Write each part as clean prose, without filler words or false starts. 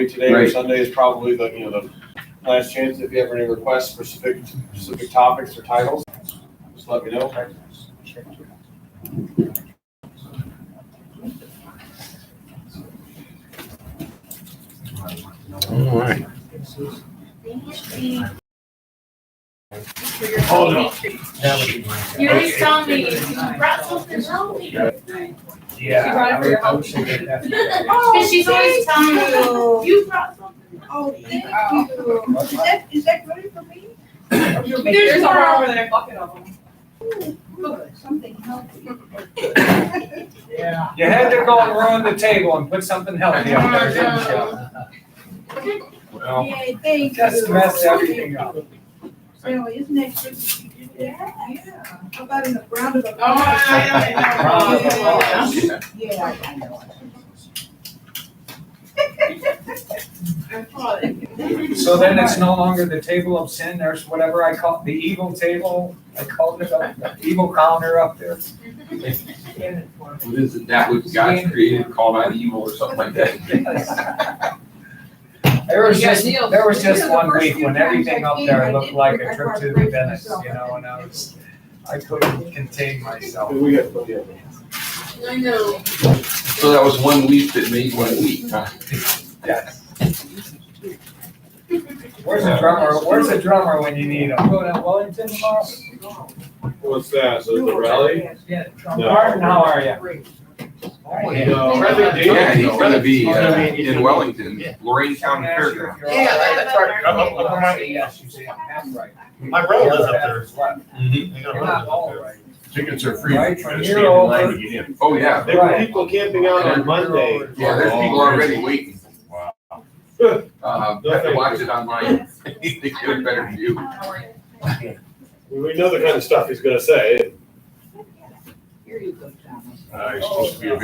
Today or Right. Sunday is probably the last chance. If you have any requests for specific topics or titles, just let me know. All right. Oh, no. You always tell me, you brought something home. She brought it for your home. Because she's always telling me, you brought something. Oh, thank you. Is that ready for me? There's more over there, a bucket of them. Good, something healthy. Yeah. You had to go and ruin the table and put something healthy up there, didn't you? Well, Yay, thank you. just messed everything up. Well, isn't that good that you did that? Yeah. How about in a round of applause? Oh, Yeah, I know. So then it's no longer the table of sin, there's whatever I call the evil table, I called it the evil counter up there. What is it? That which God created, called out evil or something like that. There was just one week when everything up there looked like a trip to the dentist, and I couldn't contain myself. We got plenty of them. I know. So that was 1 week that made 1 week, huh? Yes. Where's the drummer when you need him? Going to Wellington tomorrow? What's that? So the rally? Martin, how are you? No, I think Yeah, he's gonna be Dave- in Wellington, Lorraine County Fairground. That's right. Yes, you see, I'm right. My brother lives up there. Mhm. They got You're a not house all up there. right. Tickets are free. Right, You when gotta you're stand in line over- to get in. Oh, yeah. There were people camping out on Monday. Yeah, there's people already waiting. Wow. Have to watch it online. They get a better view. We know the kind of stuff he's gonna say. Here you go, Thomas. It's supposed to be a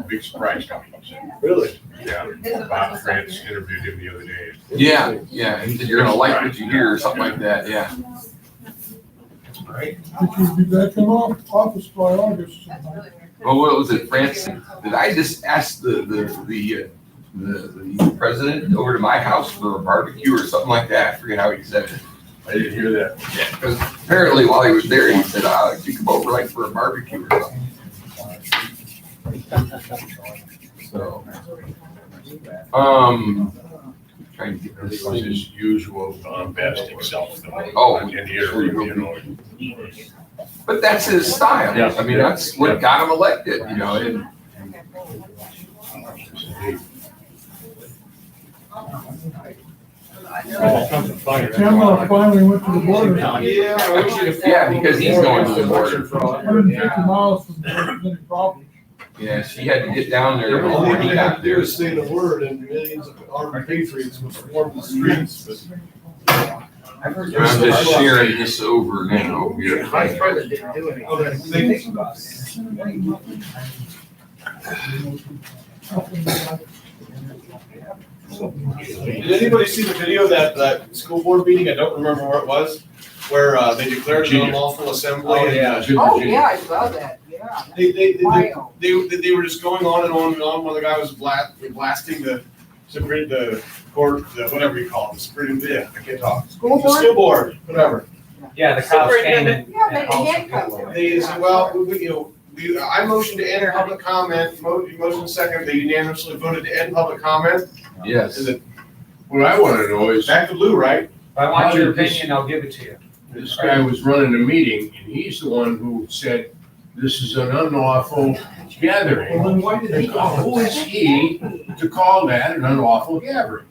big surprise coming. Really? Yeah, Bob France interviewed him the other day. Yeah, he said you're gonna like what you hear or something like that, yeah. Right. Which will be back in office by August. Well, what was it, France? Did I just ask the president over to my house for a barbecue or something like that? I forget how he said it. I didn't hear that. Yeah, because apparently while he was there, he said, "I'd like to come over like for a barbecue or something." So, trying to get This this was thing. his usual bombastic self. Oh, In the interview, you know. But that's his style. Yeah. I mean, that's what got him elected, and Tamla finally went to the border. yeah, because he's going to the border. 150 miles from any problem. Yeah, she had to get down there before he got there. Say the word and millions of armed patriots will swarm the streets. I've heard I'm just sharing this over now. Vice President didn't do anything. Did anybody see the video of that school board meeting? I don't remember where it was, where they declared an unlawful assembly. Oh, yeah. Oh, yeah, I saw that, yeah. They Wow. were just going on and on and on, while the guy was blasting the court, whatever you call it, the Supreme, yeah, I can't talk. School The board? school board, whatever. Yeah, the cops came and. Yeah, they and hauled some handcuffed people away. They said, well, I motioned to enter public comment, motion second, they unanimously voted to end public comment. Yes. Is it What I wanna know is, back to blue, right? If I want How your did this- opinion, I'll give it to you. this guy was running a meeting, and he's the one who said, this is an unlawful gathering. Well, then why did he call Who is he to call that an unlawful gathering?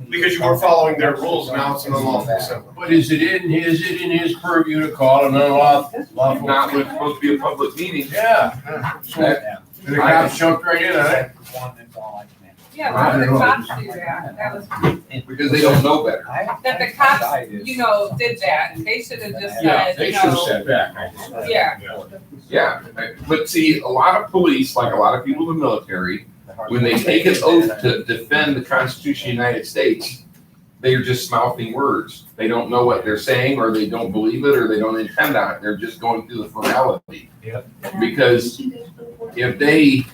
Because you weren't following their rules, now it's an unlawful assembly. But is it in his purview to call an unlawful? Not when it's supposed to be a public meeting. Yeah. So, That- and the cops jumped right in on it. Yeah, why would the cops do that? That was, Because they don't know better. that the cops, did that. They should have just Yeah, said, they should have sat back. yeah. Yeah, but see, a lot of police, like a lot of people in the military, when they take an oath to defend the Constitution of the United States, they're just mouthing words. They don't know what they're saying, or they don't believe it, or they don't intend on it. They're just going through the formality. Because if they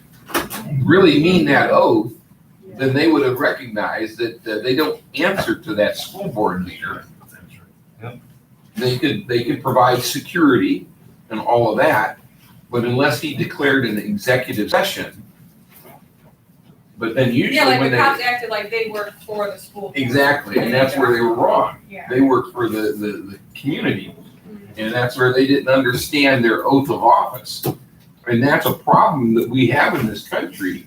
really mean that oath, then they would have recognized that they don't answer to that school board leader. They could provide security and all of that, but unless he declared an executive session, but then usually Yeah, like when the they. cops acted like they worked for the school. board. Exactly, and that's where they were wrong. Yeah. They worked for the community, and that's where they didn't understand their oath of office. And that's a problem that we have in this country,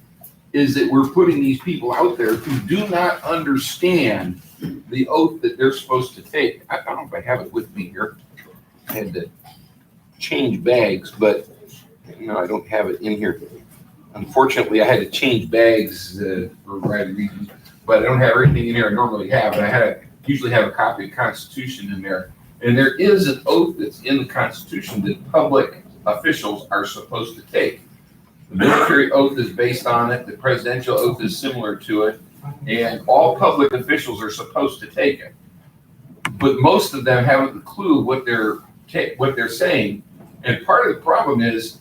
is that we're putting these people out there who do not understand the oath that they're supposed to take. I don't know if I have it with me here. I had to change bags, but no, I don't have it in here. Unfortunately, I had to change bags for a variety of reasons, but I don't have everything in here I normally have. And I usually have a copy of the Constitution in there. And there is an oath that's in the Constitution that public officials are supposed to take. The military oath is based on it. The presidential oath is similar to it. And all public officials are supposed to take it. But most of them haven't a clue what they're saying. And part of the problem is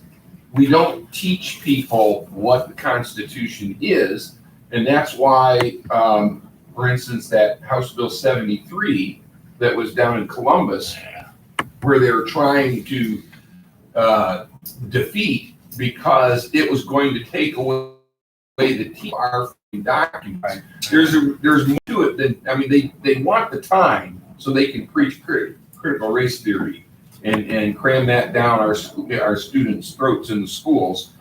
we don't teach people what the Constitution is. And that's why, for instance, that House Bill 73 that was down in Columbus, where they were trying to defeat because it was going to take away the TR document. There's more to it than, I mean, they want the time so they can preach critical race theory and cram that down our students' throats in the schools.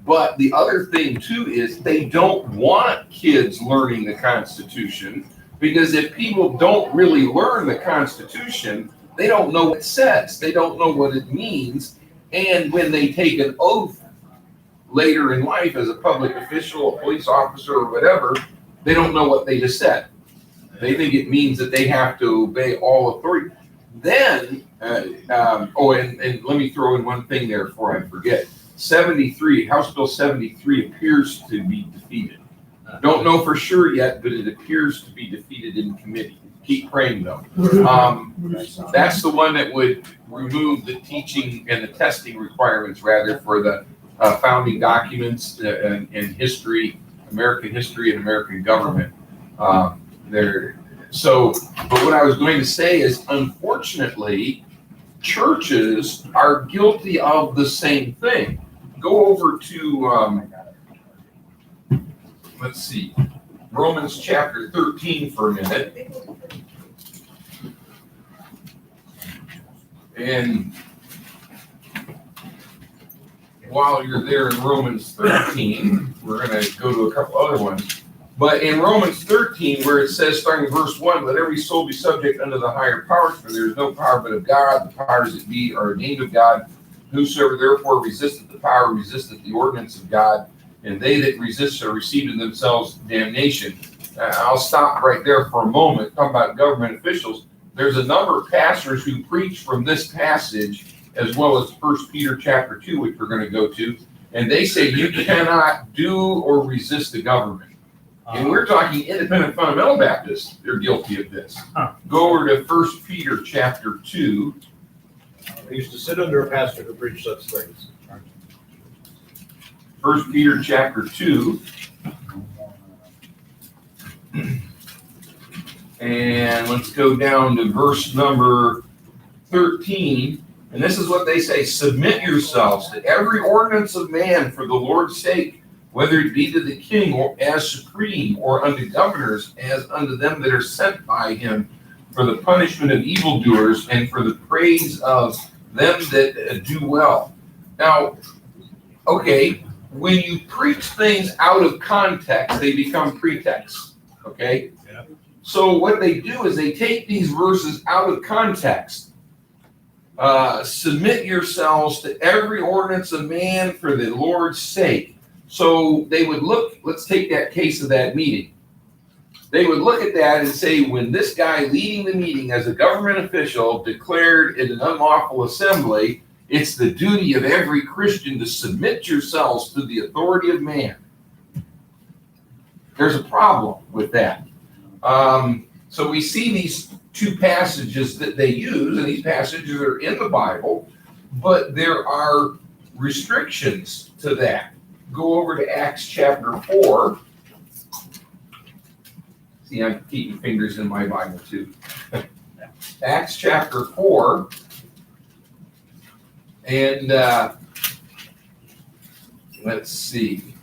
But the other thing too is they don't want kids learning the Constitution, because if people don't really learn the Constitution, they don't know what it says. They don't know what it means. And when they take an oath later in life as a public official, a police officer, or whatever, they don't know what they just said. They think it means that they have to obey all authority. Then, and let me throw in one thing there before I forget. 73, House Bill 73 appears to be defeated. Don't know for sure yet, but it appears to be defeated in committee. Keep praying though. That's the one that would remove the teaching and the testing requirements, rather, for the founding documents and history, American history and American government. But what I was going to say is, unfortunately, churches are guilty of the same thing. Go over to, let's see, Romans chapter 13 for a minute. And while you're there in Romans 13, we're going to go to a couple other ones. But in Romans 13, where it says, starting in verse 1, let every soul be subject unto the higher powers, for there is no power but of God. The powers that be are ordained of God. Whosoever therefore resisteth the power resisteth the ordinance of God, and they that resist shall receive in themselves damnation. I'll stop right there for a moment, talking about government officials. There's a number of pastors who preach from this passage, as well as 1 Peter chapter 2, which we're going to go to, and they say you cannot do or resist the government. And we're talking independent fundamental Baptists, they're guilty of this. Go over to 1 Peter chapter 2. I used to sit under a pastor who preached such things. 1 Peter chapter 2. And let's go down to verse number 13. And this is what they say: submit yourselves to every ordinance of man for the Lord's sake, whether it be to the king or as supreme, or unto governors as unto them that are sent by him, for the punishment of evildoers and for the praise of them that do well. Now, okay, when you preach things out of context, they become pretexts, okay? Yeah. So what they do is they take these verses out of context. Submit yourselves to every ordinance of man for the Lord's sake. So they would look, let's take that case of that meeting. They would look at that and say, when this guy leading the meeting as a government official declared in an unlawful assembly, it's the duty of every Christian to submit yourselves to the authority of man. There's a problem with that. So we see these two passages that they use, and these passages are in the Bible, but there are restrictions to that. Go over to Acts chapter 4. See, I'm keeping fingers in my Bible too. Acts chapter 4. And let's see.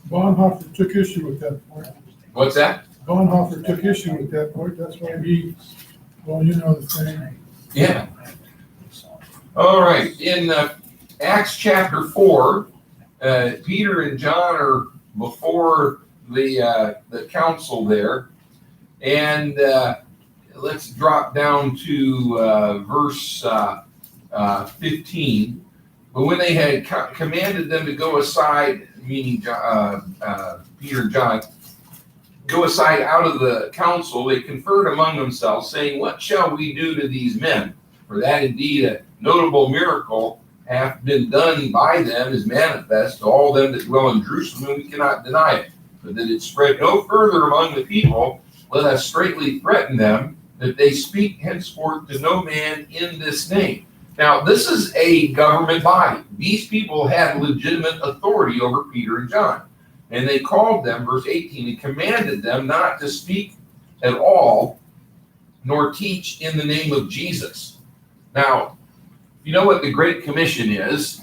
Bonhoeffer took issue with that point. What's that? Bonhoeffer took issue with that point, that's why he, well, you know the thing. Yeah. All right. In Acts chapter 4, Peter and John are before the council there. And let's drop down to verse 15. But when they had commanded them to go aside, meaning Peter and John, go aside out of the council, they conferred among themselves, saying, "What shall we do to these men? For that indeed a notable miracle hath been done by them is manifest to all them that dwell in Jerusalem, and we cannot deny it. But that it spread no further among the people, let us straitly threaten them, that they speak henceforth to no man in this name." Now, this is a government body. These people had legitimate authority over Peter and John. And they called them, verse 18, and commanded them not to speak at all, nor teach in the name of Jesus. Now, you know what the Great Commission is?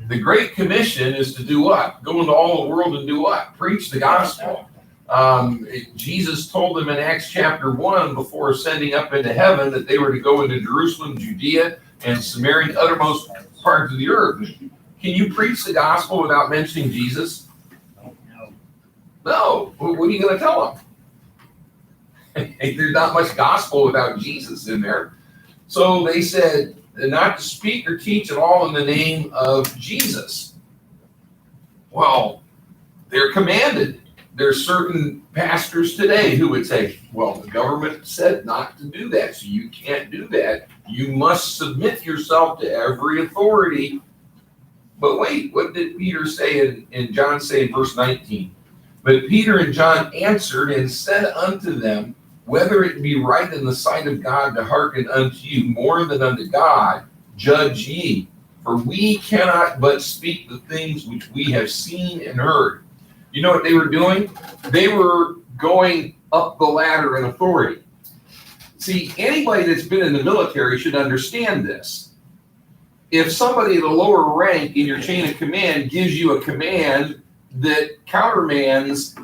The Great Commission is to do what? Go into all the world and do what? Preach the gospel. Jesus told them in Acts chapter 1, before ascending up into heaven, that they were to go into Jerusalem, Judea, and Samaria, the uttermost parts of the earth. Can you preach the gospel without mentioning Jesus? No. What are you going to tell them? There's not much gospel without Jesus in there. So they said not to speak or teach at all in the name of Jesus. Well, they're commanded. There's certain pastors today who would say, well, the government said not to do that, so you can't do that. You must submit yourself to every authority. But wait, what did Peter say in John say in verse 19? But Peter and John answered and said unto them, whether it be right in the sight of God to hearken unto you more than unto God, judge ye. For we cannot but speak the things which we have seen and heard. You know what they were doing? They were going up the ladder in authority. See, anybody that's been in the military should understand this. If somebody at a lower rank in your chain of command gives you a command that countermands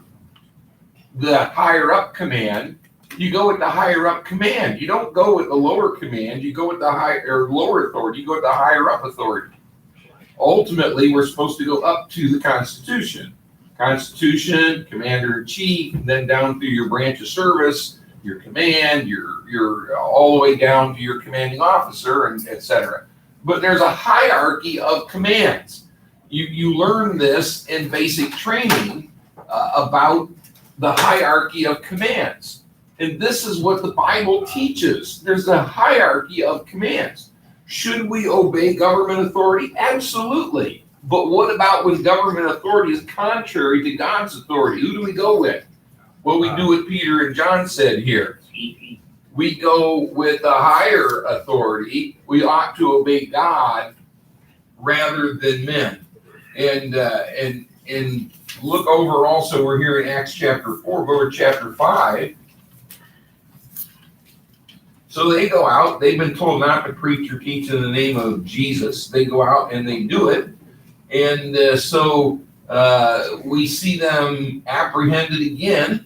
the higher up command, you go with the higher up command. You don't go with the lower command. You go with the higher or lower authority. You go with the higher up authority. Ultimately, we're supposed to go up to the Constitution. Constitution, commander-in-chief, and then down through your branch of service, your command, your all the way down to your commanding officer, and et cetera. But there's a hierarchy of commands. You learn this in basic training about the hierarchy of commands. And this is what the Bible teaches. There's a hierarchy of commands. Should we obey government authority? Absolutely. But what about when government authority is contrary to God's authority? Who do we go with? Well, we do what Peter and John said here. We go with the higher authority. We ought to obey God rather than men. And look over also, we're here in Acts chapter 4, go to chapter 5. So they go out, they've been told not to preach or teach in the name of Jesus. They go out and they do it. And so we see them apprehended again.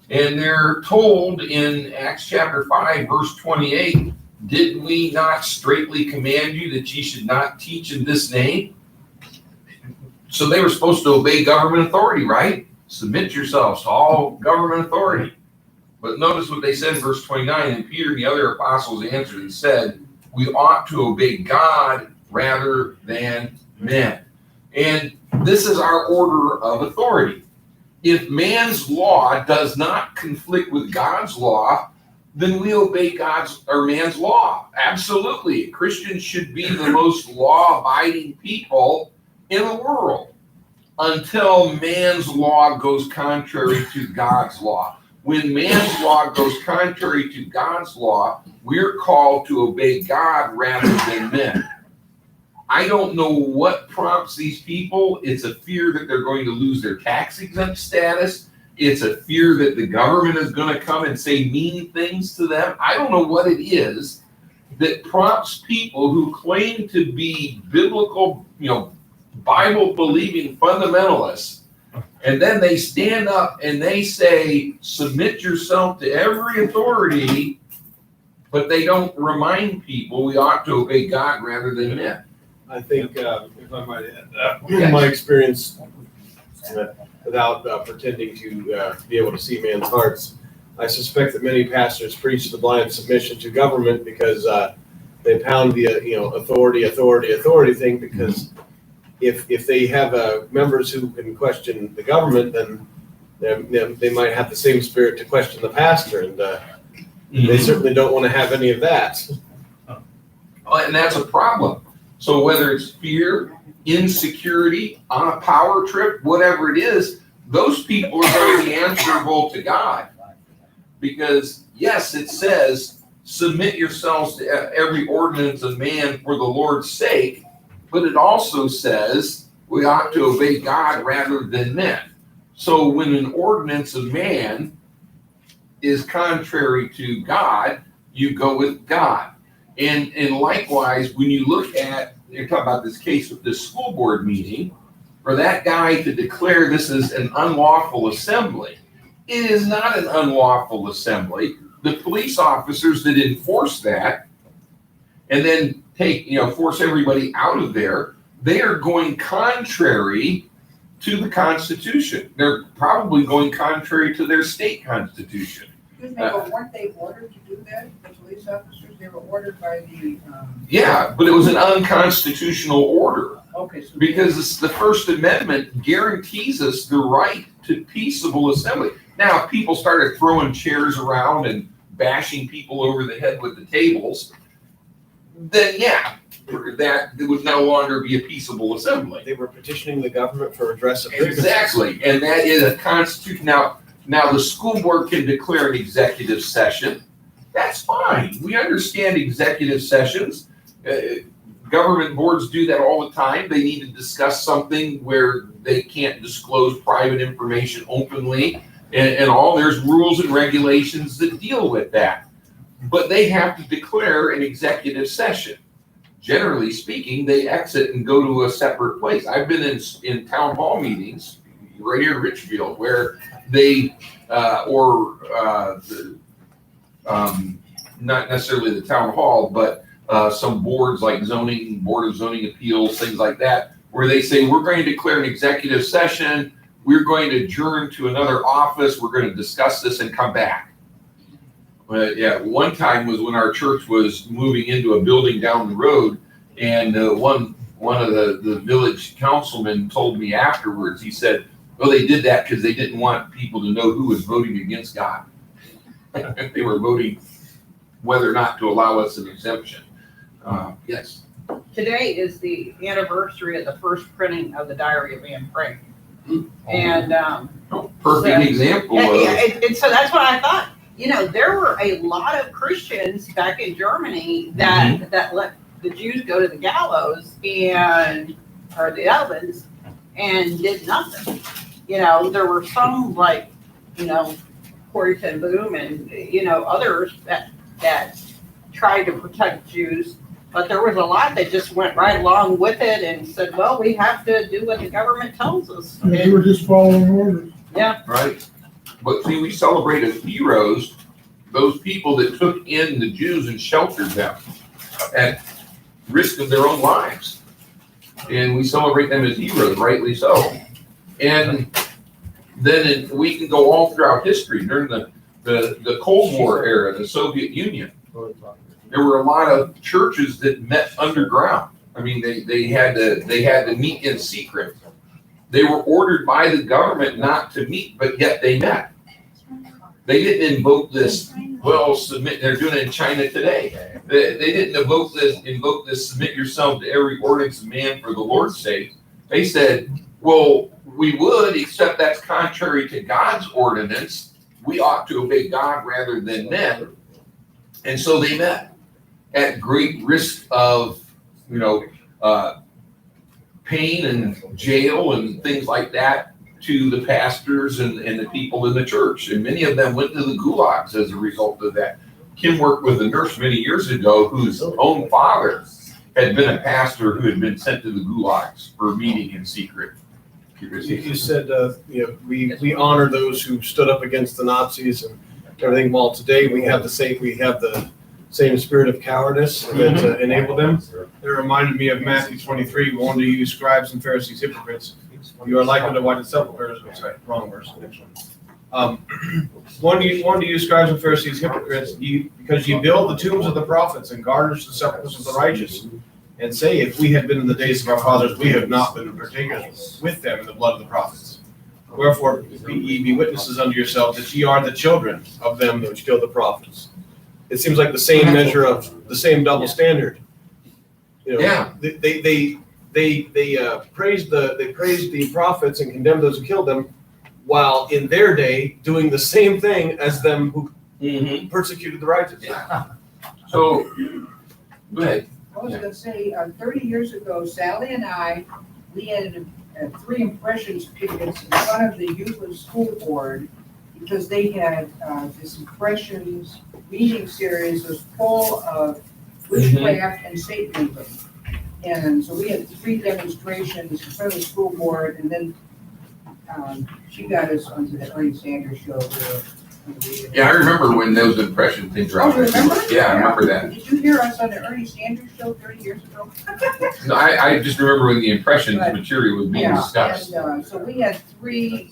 And they're told in Acts chapter 5, verse 28, did we not straitly command you that ye should not teach in this name? So they were supposed to obey government authority, right? Submit yourselves to all government authority. But notice what they said in verse 29, and Peter and the other apostles answered and said, we ought to obey God rather than men. And this is our order of authority. If man's law does not conflict with God's law, then we obey God's or man's law. Absolutely. Christians should be the most law-abiding people in the world until man's law goes contrary to God's law. When man's law goes contrary to God's law, we're called to obey God rather than men. I don't know what prompts these people. It's a fear that they're going to lose their tax exempt status. it's a fear that the government is gonna come and say mean things to them. I don't know what it is that prompts people who claim to be biblical, Bible believing fundamentalists, and then they stand up and they say, submit yourself to every authority, but they don't remind people we ought to obey God rather than men. I think, if I might add, Yes. my experience, without pretending to be able to see man's hearts, I suspect that many pastors preach the blind submission to government because they pound the authority thing, because if they have members who can question the government, then they might have the same spirit to question the pastor, and they certainly don't want to have any of that. And that's a problem. So whether it's fear, insecurity, on a power trip, whatever it is, those people are going to be answerable to God. Because yes, it says, submit yourselves to every ordinance of man for the Lord's sake, but it also says we ought to obey God rather than men. So when an ordinance of man is contrary to God, you go with God. And likewise, when you look at, you're talking about this case with this school board meeting, for that guy to declare this is an unlawful assembly, it is not an unlawful assembly. The police officers that enforce that and then force everybody out of there, they are going contrary to the Constitution. They're probably going contrary to their state constitution. Excuse me, but weren't they ordered to do that, the police officers? They were ordered by the, Yeah, but it was an unconstitutional order. okay, so. Because it's the First Amendment guarantees us the right to peaceable assembly. Now, if people started throwing chairs around and bashing people over the head with the tables, then yeah, that it would no longer be a peaceable assembly. They were petitioning the government for redress of grievances. Exactly, and that is a constitution. Now the school board can declare an executive session. That's fine. We understand executive sessions. Government boards do that all the time. They need to discuss something where they can't disclose private information openly and all. There's rules and regulations that deal with that. But they have to declare an executive session. Generally speaking, they exit and go to a separate place. I've been in town hall meetings right here in Richfield where they, not necessarily the town hall, but some boards like Board of Zoning Appeals, things like that, where they say, we're going to declare an executive session, we're going to adjourn to another office, we're going to discuss this and come back. One time was when our church was moving into a building down the road, and one of the village councilmen told me afterwards, he said, well, they did that because they didn't want people to know who was voting against God. They were voting whether or not to allow us an exemption. Yes. Today is the anniversary of the first printing of the Diary of Anne Frank. And, Perfect example of. and so that's what I thought. There were a lot of Christians back in Germany that let the Jews go to the gallows or the ovens and did nothing. There were some like, Corrie ten Boom and, others that tried to protect Jews, but there was a lot that just went right along with it and said, well, we have to do what the government tells us. They were just following orders. Yeah. Right. But see, we celebrate as heroes those people that took in the Jews and sheltered them at risk of their own lives. And we celebrate them as heroes, rightly so. And then we can go all throughout history during the Cold War era, the Soviet Union. There were a lot of churches that met underground. I mean, they had to meet in secret. They were ordered by the government not to meet, but yet they met. They didn't invoke this, submit, they're doing it in China today. They didn't invoke this, submit yourself to every ordinance of man for the Lord's sake. They said, well, we would, except that's contrary to God's ordinance. We ought to obey God rather than men. And so they met at great risk of, pain and jail and things like that to the pastors and the people in the church. And many of them went to the gulags as a result of that. Kim worked with a nurse many years ago whose own father had been a pastor who had been sent to the gulags for meeting in secret. You said, we honor those who stood up against the Nazis and everything. Well, today we have the same spirit of cowardice that enabled them. It reminded me of Matthew 23, warned to you scribes and Pharisees, hypocrites. You are likely to whiten sepulchres. Sorry, wrong verse. Next one. Warned to you scribes and Pharisees, hypocrites, because you build the tombs of the prophets and garnish the sepulchres of the righteous, and say, if we had been in the days of our fathers, we have not been partakers with them in the blood of the prophets. Wherefore, ye be witnesses unto yourselves that ye are the children of them which killed the prophets. It seems like the same measure of the same double standard. You know, Yeah. They praised the prophets and condemned those who killed them, while in their day doing the same thing as them who persecuted the righteous. So, go ahead. I was gonna say, 30 years ago, Sally and I, we had 3 impressions pickets in front of the Euclid School Board because they had this impressions reading series was full of witchcraft and Satanism. And so we had 3 demonstrations in front of the school board, and then she got us onto the Ernie Sanders show. Yeah, I remember when those impression things were Oh, out. you remember? Yeah, I remember that. Did you hear us on the Ernie Sanders show 30 years ago? No, I just remember when the impressions But- material was being Yeah, discussed. and so we had 3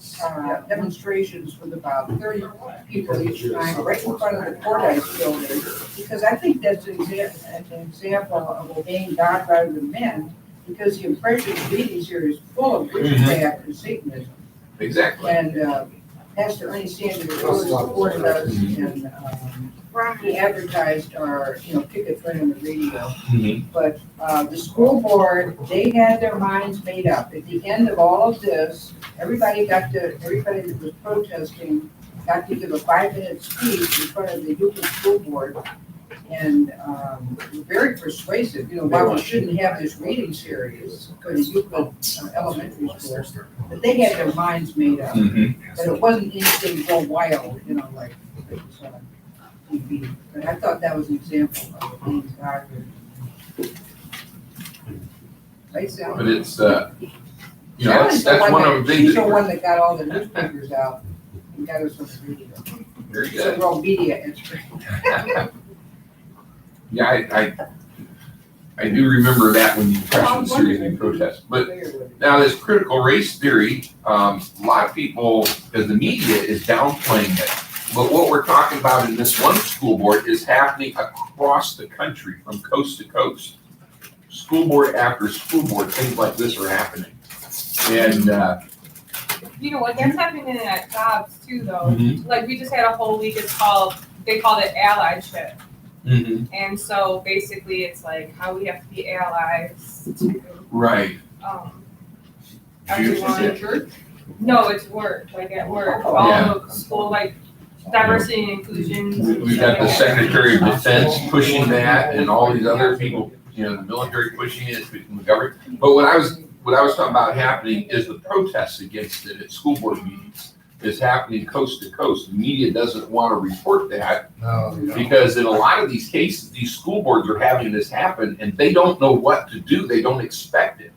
demonstrations with about 30 people each time, right in front of the courthouse building. Because I think that's an example of obeying God rather than men, because the impressions reading here is full of witchcraft and Satanism. Exactly. And Pastor Ernie Sanders really supported us, and he advertised our, picket right on the radio. Mhm. But the school board, they had their minds made up. At the end of all of this, everybody that was protesting got to give a 5-minute speech in front of the Euclid School Board. And very persuasive, why we shouldn't have this reading series for the Euclid elementary school. But they had their minds made up. Mhm. But it wasn't anything so wild, like it's on TV. But I thought that was an example of being God. Right, Sal? But it's, Sally's that's the one of the She's things. the one that got all the newspapers out and got us on the radio. Very She's good. a real media expert. Yeah, I do remember that when the impression series in protest. But now this critical race theory, a lot of people, as the media is downplaying it. But what we're talking about in this one school board is happening across the country from coast to coast. School board after school board, things like this are happening. And, You know what, that's happening at jobs too, though. Mhm. Like, we just had a whole week, they called it allyship. And so basically it's like how we have to be allies to, right. everyone. Church? No, it's work, like at work, Yeah. all the school, like diversity and inclusion. We've got the Secretary of Defense pushing that and all these other people, the military pushing it, pushing the government. But what I was talking about happening is the protests against it at school board meetings is happening coast to coast. The media doesn't want to report that because in a lot of these cases, these school boards are having this happen and they don't know what to do. They don't expect it.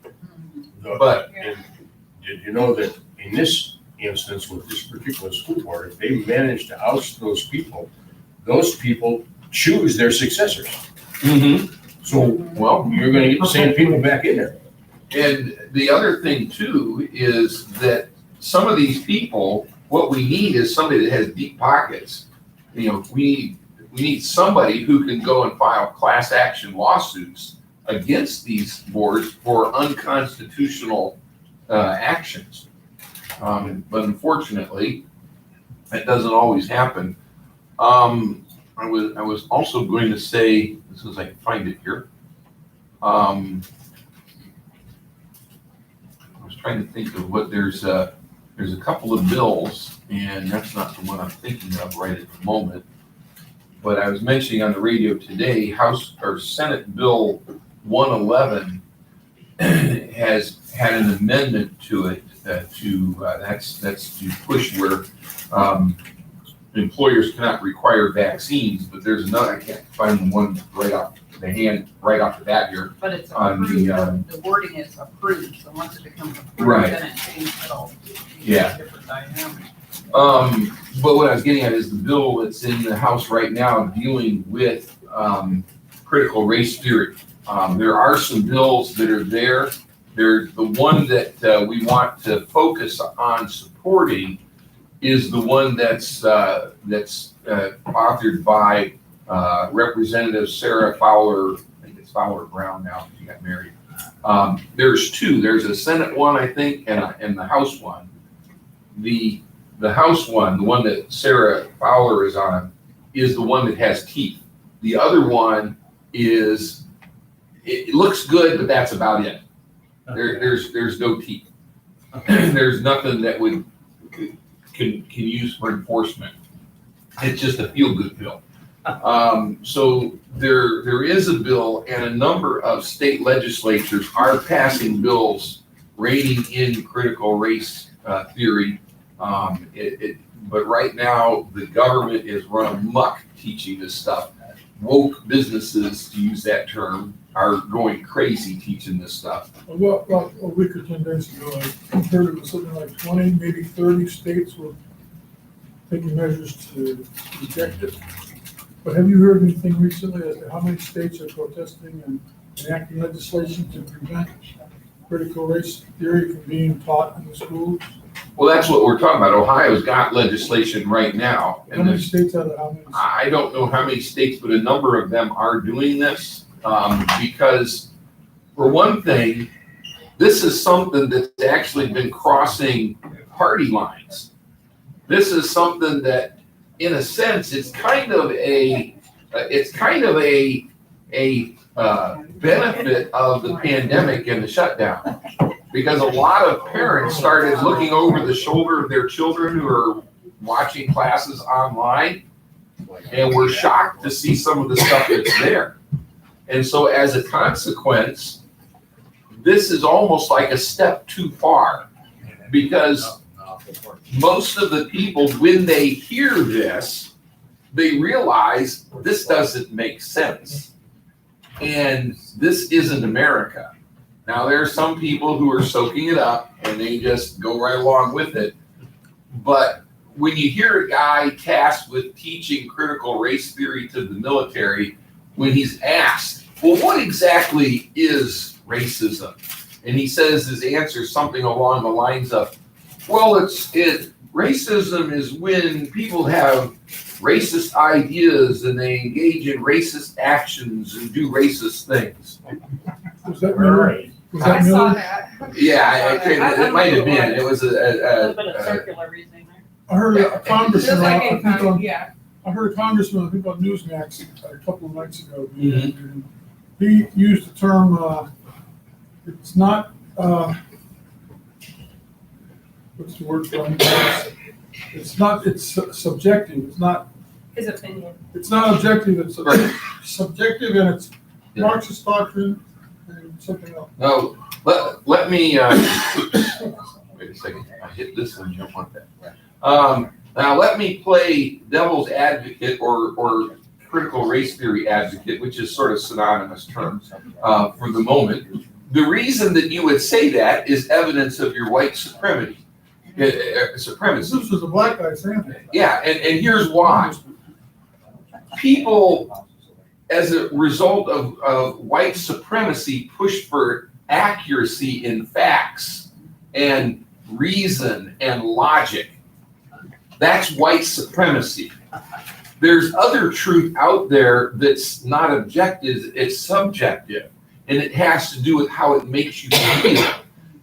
But- And did you know that in this instance with this particular school board, if they manage to oust those people choose their successors. So, Well, you're gonna get the same people back in there. and the other thing too is that some of these people, what we need is somebody that has deep pockets. We need somebody who can go and file class action lawsuits against these boards for unconstitutional actions. But unfortunately, that doesn't always happen. I was also going to say, as soon as I can find it here. I was trying to think of what there's a couple of bills, and that's not the one I'm thinking of right at the moment. But I was mentioning on the radio today, House or Senate Bill 111 has had an amendment to it that's to push where employers cannot require vaccines, but there's another, I can't find one right off the bat here. But it's On approved, the, the wording is approved, so once it becomes approved, Right. then it changes it all. Yeah. Different dynamic. But what I was getting at is the bill that's in the House right now dealing with critical race theory. There are some bills that are there. The one that we want to focus on supporting is the one that's authored by Representative Sarah Fowler. I think it's Fowler Brown now. She got married. There's two. There's a Senate one, I think, and the House one. The House one, the one that Sarah Fowler is on, is the one that has teeth. The other one is, it looks good, but that's about it. There's no teeth. There's nothing that can use for enforcement. It's just a feel-good bill. So there is a bill, and a number of state legislatures are passing bills reining in critical race theory. But right now, the government is run amok teaching this stuff. Woke businesses, to use that term, are going crazy teaching this stuff. Well, a week or 10 days ago, I heard it was something like 20, maybe 30 states were taking measures to reject it. But have you heard anything recently as to how many states are protesting and enacting legislation to prevent critical race theory from being taught in the schools? Well, that's what we're talking about. Ohio's got legislation right now. How many states out of how many? I don't know how many states, but a number of them are doing this because, for one thing, this is something that's actually been crossing party lines. This is something that, in a sense, it's kind of a benefit of the pandemic and the shutdown. Because a lot of parents started looking over the shoulder of their children who are watching classes online and were shocked to see some of the stuff that's there. And so as a consequence, this is almost like a step too far, because most of the people, when they hear this, they realize this doesn't make sense. And this isn't America. Now, there are some people who are soaking it up and they just go right along with it. But when you hear a guy tasked with teaching critical race theory to the military, when he's asked, well, what exactly is racism? And he says his answer is something along the lines of, well, racism is when people have racist ideas and they engage in racist actions and do racist things. Was that Miller? Was that I saw Miller? that. Yeah, it might have been. It was A little bit of circular reasoning there. I heard a congressman, Just like I in think on, yeah. I heard a congressman, I think on Newsmax a couple of nights ago. Mhm. He used the term, it's not, what's the word for it? It's subjective, His opinion. it's not objective, it's Right. subjective, and it's Yeah. Marxist doctrine and something else. No, let me, wait a second, I hit this one, you don't want that. Now let me play devil's advocate or critical race theory advocate, which is sort of synonymous terms, for the moment. The reason that you would say that is evidence of your white supremacy. Supremacy. This was a black guy saying that. Yeah, and here's why. People, as a result of white supremacy, push for accuracy in facts and reason and logic. That's white supremacy. There's other truth out there that's not objective, it's subjective. And it has to do with how it makes you feel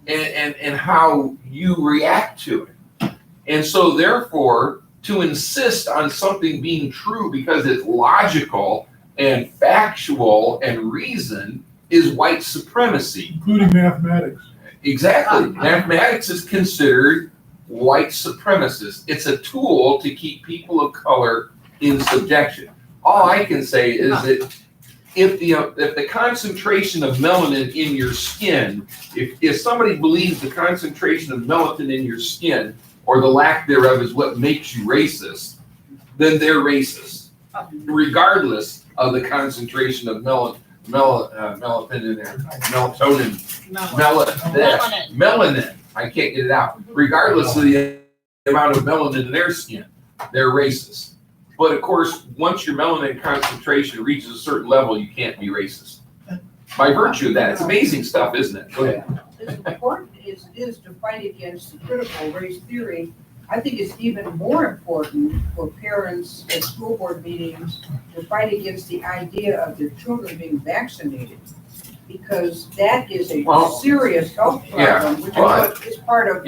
and how you react to it. And so therefore, to insist on something being true because it's logical and factual and reason is white supremacy. Including mathematics. Exactly. Mathematics is considered white supremacist. It's a tool to keep people of color in subjection. All I can say is that if the concentration of melanin in your skin, if somebody believes the concentration of melanin in your skin or the lack thereof is what makes you racist, then they're racist, regardless of the concentration of melatonin in there, melanin. I can't get it out. Regardless of the amount of melanin in their skin, they're racist. But of course, once your melanin concentration reaches a certain level, you can't be racist. By virtue of that, it's amazing stuff, isn't it? Go ahead. As important as it is to fight against the critical race theory, I think it's even more important for parents at school board meetings to fight against the idea of their children being vaccinated. Because that is a serious health problem, which is part of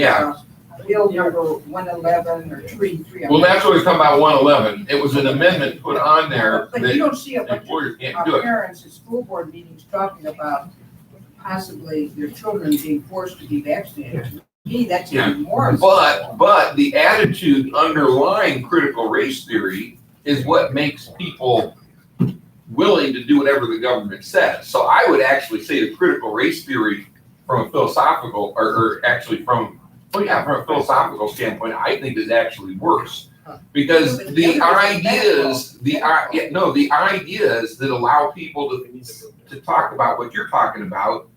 Bill number 111 or 33. Well, that's what we're talking about, 111. It was an amendment put on there But that you don't see a bunch employers of can't do it. parents at school board meetings talking about possibly their children being forced to be vaccinated. To me, that's even more. But the attitude underlying critical race theory is what makes people willing to do whatever the government says. So I would actually say the critical race theory from a philosophical, or actually from a philosophical standpoint, I think is actually worse. Because the ideas that allow people to talk about what you're talking about,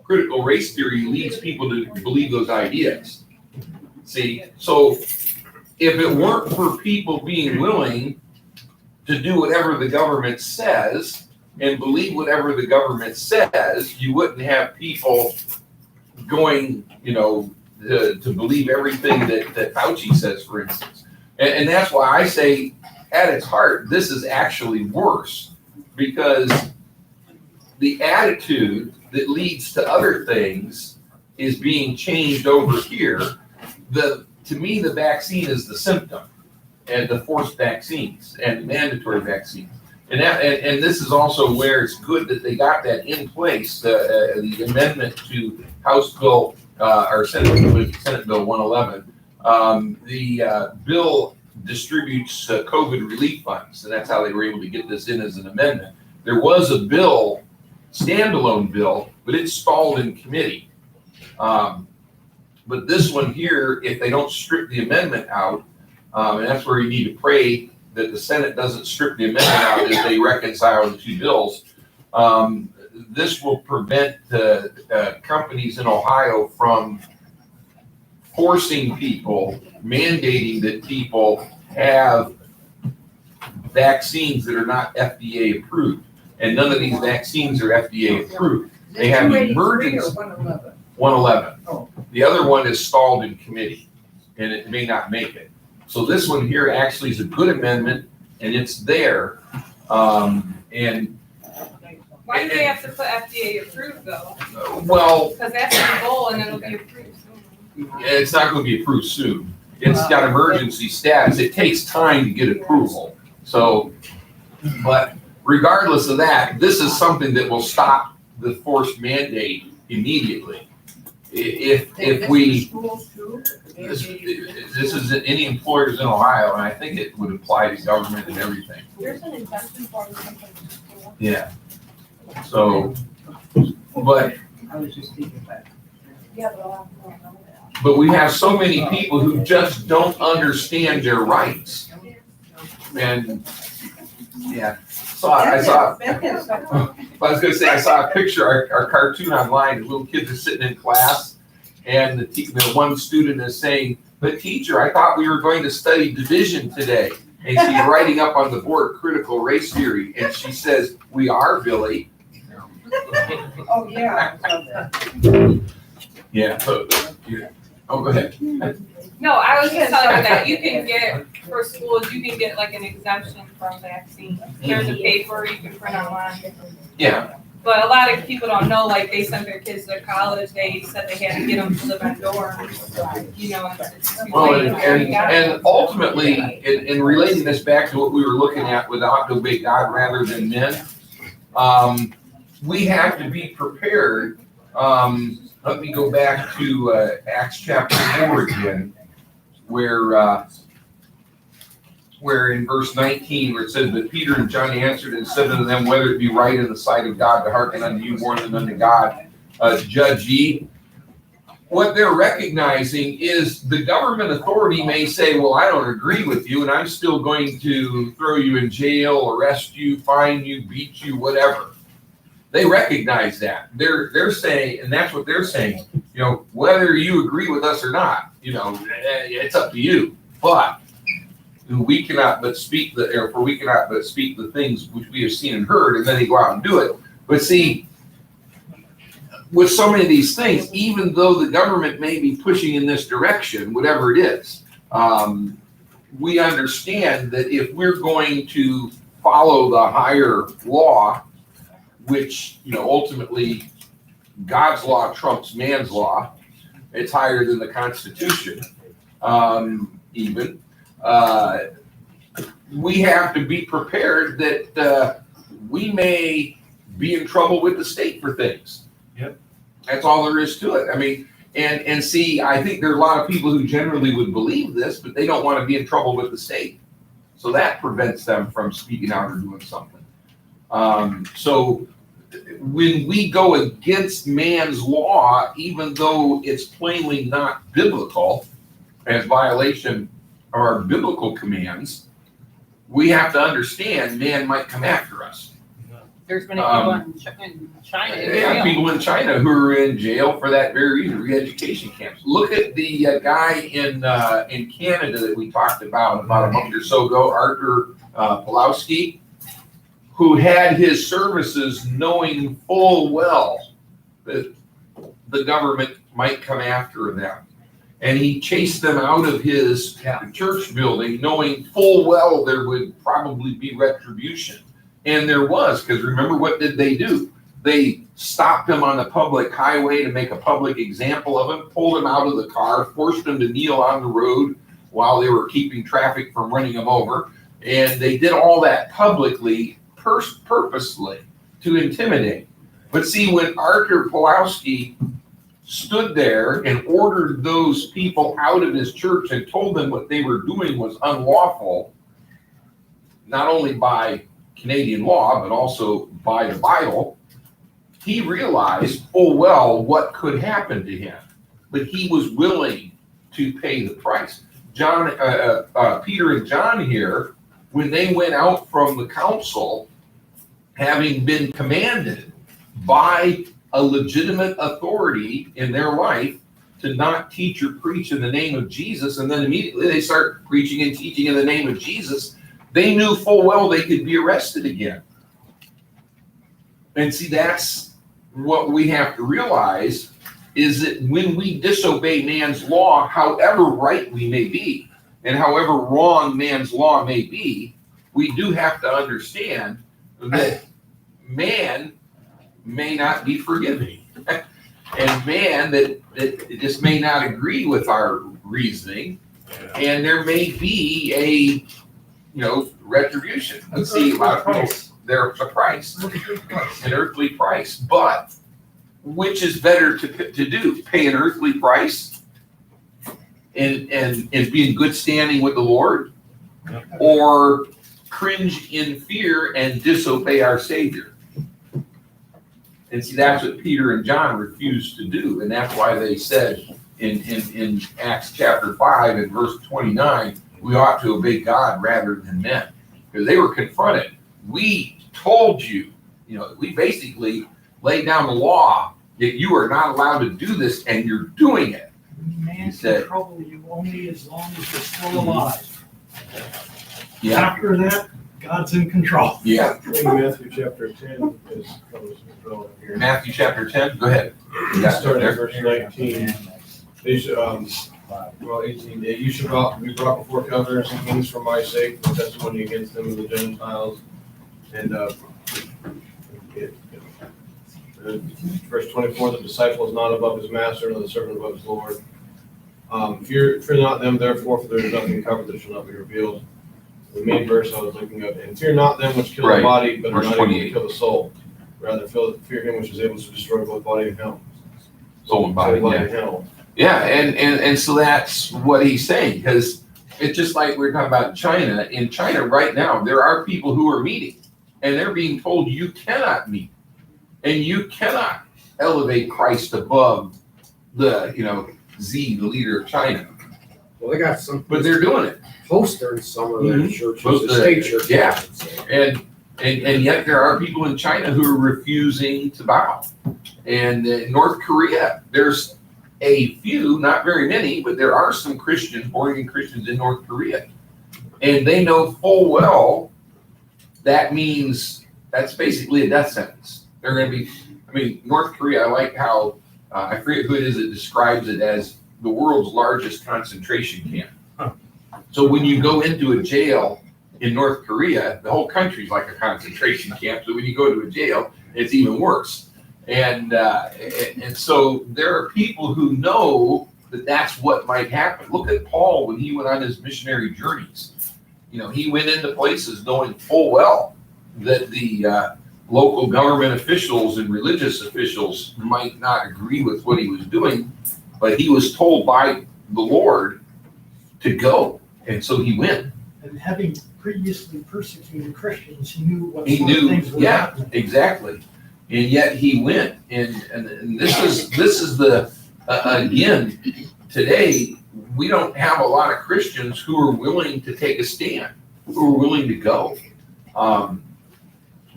critical race theory leads people to believe those ideas. See, so if it weren't for people being willing to do whatever the government says and believe whatever the government says, you wouldn't have people going, to believe everything that Fauci says, for instance. And that's why I say, at its heart, this is actually worse, because the attitude that leads to other things is being changed over here. To me, the vaccine is the symptom, and the forced vaccines and mandatory vaccines. And this is also where it's good that they got that in place, the amendment to House Bill or Senate Bill 111. The bill distributes COVID relief funds, and that's how they were able to get this in as an amendment. There was a bill, standalone bill, but it stalled in committee. But this one here, if they don't strip the amendment out, and that's where you need to pray that the Senate doesn't strip the amendment out as they reconcile the two bills. This will prevent companies in Ohio from forcing people, mandating that people have vaccines that are not FDA approved. And none of these vaccines are FDA approved. They have emergency. 111. Oh. The other one is stalled in committee, and it may not make it. So this one here actually is a good amendment, and it's there. And why do they have to put FDA approved though? Well, Because that's the goal and it'll be approved soon. it's not going to be approved soon. It's got emergency status. It takes time to get approval. So, but regardless of that, this is something that will stop the forced mandate immediately. If we, this is any employers in Ohio, and I think it would apply to government and everything. There's an exemption for Yeah. So, but I was just thinking about. But we have so many people who just don't understand their rights. And, yeah, I was gonna say, I saw a picture, our cartoon online, the little kids are sitting in class, and the one student is saying, "But teacher, I thought we were going to study division today." And she's writing up on the board critical race theory, and she says, "We are, Billy." Oh, yeah, I saw that. Yeah, so, oh, go ahead. No, I was just telling you that you can get, for schools, you can get like an exemption from vaccine. There's a paper you can print online. Yeah. But a lot of people don't know, like they sent their kids to college, they said they had to get them to live in dorms, it's too Well, late. and ultimately, in relating this back to what we were looking at with ought to obey God rather than men, we have to be prepared. Let me go back to Acts chapter 4 again, where where in verse 19, where it says, but Peter and John answered and said unto them, whether it be right in the sight of God to hearken unto you more than unto God, judge ye. What they're recognizing is the government authority may say, well, I don't agree with you, and I'm still going to throw you in jail, arrest you, fine you, beat you, whatever. They recognize that. They're saying, and that's what they're saying, whether you agree with us or not, it's up to you. But we cannot but speak the things which we have seen and heard, and then they go out and do it. But see, with so many of these things, even though the government may be pushing in this direction, whatever it is, we understand that if we're going to follow the higher law, which, ultimately God's law trumps man's law, it's higher than the Constitution, even, we have to be prepared that we may be in trouble with the state for things. Yep. That's all there is to it. I mean, and see, I think there are a lot of people who generally would believe this, but they don't want to be in trouble with the state. So that prevents them from speaking out or doing something. So when we go against man's law, even though it's plainly not biblical, as violation of our biblical commands, we have to understand man might come after us. There's many people in China. Yeah, people in China who are in jail for that very reason, re-education camps. Look at the guy in Canada that we talked about a month or so ago, Arthur Pawlowski, who had his services knowing full well that the government might come after them. And he chased them out of his church building knowing full well there would probably be retribution. And there was, because remember, what did they do? They stopped him on the public highway to make a public example of him, pulled him out of the car, forced him to kneel on the road while they were keeping traffic from running him over. And they did all that publicly, purposely, to intimidate. But see, when Arthur Pawlowski stood there and ordered those people out of his church and told them what they were doing was unlawful, not only by Canadian law, but also by the Bible, he realized full well what could happen to him, but he was willing to pay the price. Peter and John here, when they went out from the council, having been commanded by a legitimate authority in their life to not teach or preach in the name of Jesus, and then immediately they start preaching and teaching in the name of Jesus, they knew full well they could be arrested again. And see, that's what we have to realize, is that when we disobey man's law, however right we may be, and however wrong man's law may be, we do have to understand that man may not be forgiving. And man that just may not agree with our reasoning, and there may be a retribution. Let's see, a lot of people, there's a price, an earthly price. But which is better to do? Pay an earthly price and be in good standing with the Lord, or cringe in fear and disobey our Savior? And see, that's what Peter and John refused to do, and that's why they said in Acts chapter 5 and verse 29, we ought to obey God rather than men, because they were confronted. We told you, we basically laid down the law that you are not allowed to do this, and you're doing it. Man can trouble you only as long as you're still alive. Yeah. After that, God's in control. Yeah. I think Matthew chapter 10 is relevant here. Matthew chapter 10, go ahead. Starting at verse 19. They should, 18. You should be brought before governors and kings for my sake, for testimony against them and the Gentiles. And verse 24, the disciple is not above his master, nor the servant above his Lord. Fear not them, therefore, for there is nothing covered that shall not be revealed. The main verse I was looking at, and fear not them which kill the body, but are not able to kill the soul. Rather, fear him which is able to destroy both body and hell. Soul and body, and hell. Yeah, and so that's what he's saying, because It's just like we were talking about China. In China right now, there are people who are meeting and they're being told you cannot meet and you cannot elevate Christ above the, Xi, the leader of China. Well, they got some But they're doing it. poster in some of their Mhm. churches, Most the of state the- churches. yeah. And yet there are people in China who are refusing to bow. And in North Korea, there's a few, not very many, but there are some Christians, born-again Christians in North Korea. And they know full well that means that's basically a death sentence. They're going to be, North Korea, I like how, I forget who it is that describes it as the world's largest concentration camp. So when you go into a jail in North Korea, the whole country's like a concentration camp. So when you go to a jail, it's even worse. And so there are people who know that that's what might happen. Look at Paul when he went on his missionary journeys. He went into places knowing full well that the local government officials and religious officials might not agree with what he was doing, but he was told by the Lord to go. And so he went. And having previously persecuted Christians, he knew what He sort of knew, things were yeah, happening. exactly. And yet he went. And this is the, again, today, we don't have a lot of Christians who are willing to take a stand, who are willing to go.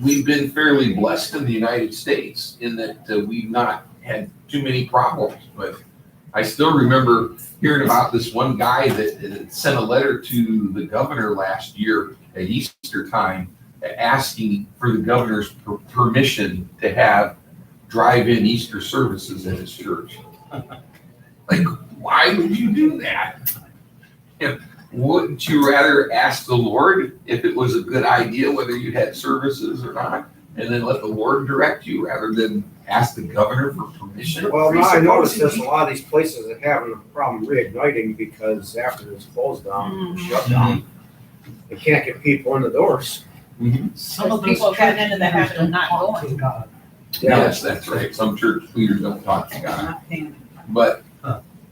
We've been fairly blessed in the United States in that we've not had too many problems, but I still remember hearing about this one guy that sent a letter to the governor last year at Easter time asking for the governor's permission to have drive-in Easter services at his church. Like, why would you do that? Wouldn't you rather ask the Lord if it was a good idea whether you had services or not, and then let the Lord direct you rather than ask the governor for permission? Well, now I noticed there's a lot of these places that having a problem reigniting because after this closed down, shut down, they can't get people in the doors. Some of those People have gotten into the church habit of not leaders don't talk going. to God. Yes, that's right. Some church leaders don't talk to God. Not paying. But,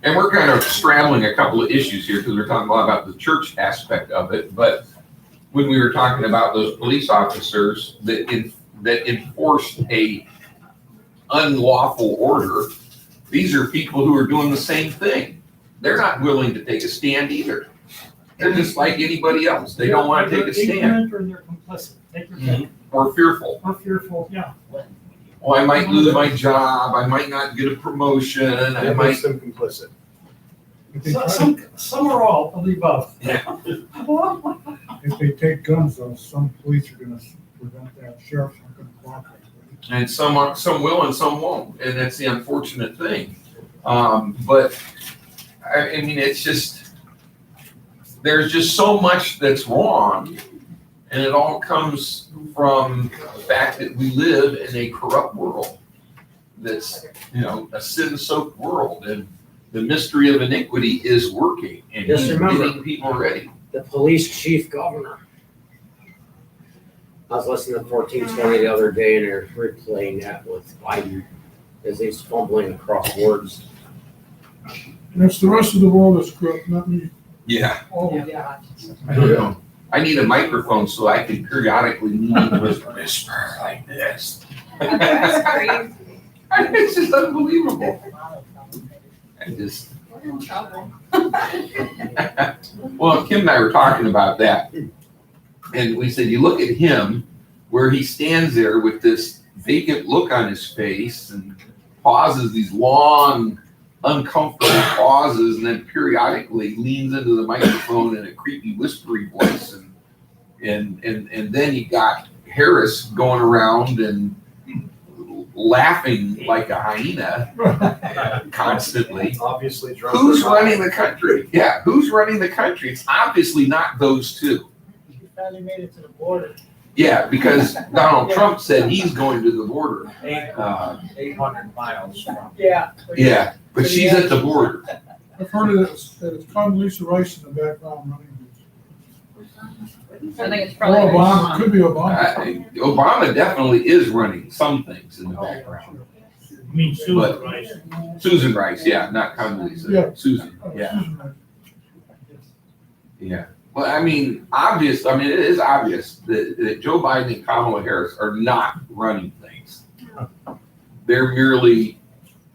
and we're kind of straddling a couple of issues here because we're talking a lot about the church aspect of it. But when we were talking about those police officers that enforced a unlawful order, these are people who are doing the same thing. They're not willing to take a stand either. They're just like anybody else. They don't want to take a They're stand ignorant or they're complicit. Take your pick. or fearful. Or fearful, yeah. Well, I might lose my job. I might not get a promotion. I That might. makes them complicit. If they So- try- Some or all of the above. if they take guns, though, some police are gonna prevent that, sheriff's not gonna cooperate with it. And some will and some won't, and that's the unfortunate thing. But I mean, it's just there's just so much that's wrong, and it all comes from the fact that we live in a corrupt world. That's a sin-soaked world, and the mystery of iniquity is working, and Just he's remember- getting people ready. The police chief governor. I was listening to 1420 the other day and they're replaying that with Biden as he's fumbling across words. And it's the rest of the world that's corrupt, not me. Yeah. Oh, I need a microphone so I can periodically whisper like this. That's crazy. It's just unbelievable. We're in trouble. Well, Kim and I were talking about that. And we said, you look at him where he stands there with this vacant look on his face and pauses these long, uncomfortable pauses, and then periodically leans into the microphone in a creepy, whispery voice. And then you got Harris going around and laughing like a hyena constantly. Obviously drunk. Who's running the country? Yeah, who's running the country? It's obviously not those two. You finally made it to the border. Yeah, because Donald Trump said he's going to the border. 800 miles from. Yeah. Yeah, but she's at the border. I've heard that it's Condoleezza Rice in the background running. I think it's Or probably. Obama, could be Obama. Obama definitely is running some things in the background. You mean Susan But- Rice? Susan Rice, yeah, not Condoleezza. Yeah. Susan, yeah. Yeah, well, I mean, it is obvious that Joe Biden and Kamala Harris are not running things. They're merely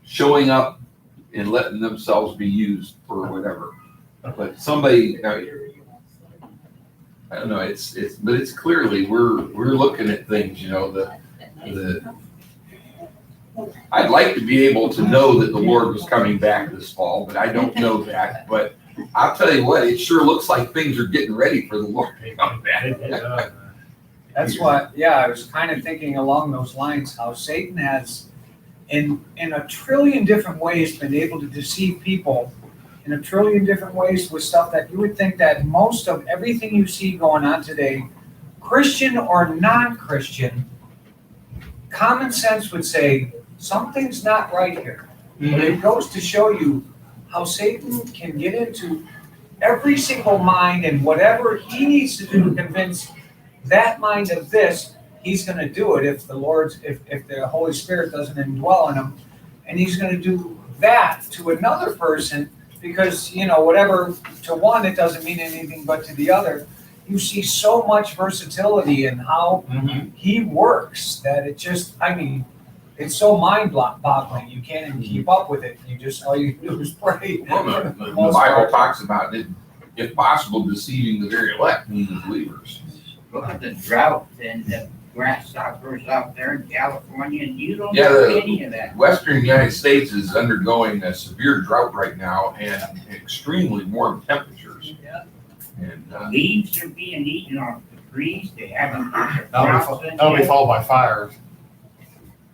showing up and letting themselves be used for whatever. But somebody, I don't know, but it's clearly, we're looking at things, I'd like to be able to know that the Lord was coming back this fall, but I don't know that. But I'll tell you what, it sure looks like things are getting ready for the Lord to come back. That's why, I was kind of thinking along those lines, how Satan has, in a trillion different ways, been able to deceive people in a trillion different ways with stuff that you would think that most of everything you see going on today, Christian or non-Christian, common sense would say, something's not right here. But it goes to show you how Satan can get into every single mind, and whatever he needs to do to convince that mind of this, he's going to do it if the Holy Spirit doesn't indwell in him. And he's going to do that to another person because, whatever to one, it doesn't mean anything but to the other. You see so much versatility in how he works that it just, it's so mind-boggling. You can't even keep up with it. All you do is pray. Well, the Bible talks about it, if possible, deceiving the very elect, meaning believers. Well, the drought and the grasshoppers out there in California, and you don't Yeah, know any of that. Western United States is undergoing a severe drought right now and extremely warm temperatures. Yeah. And Leaves are being eaten off the trees. They haven't. That'll be followed by fires.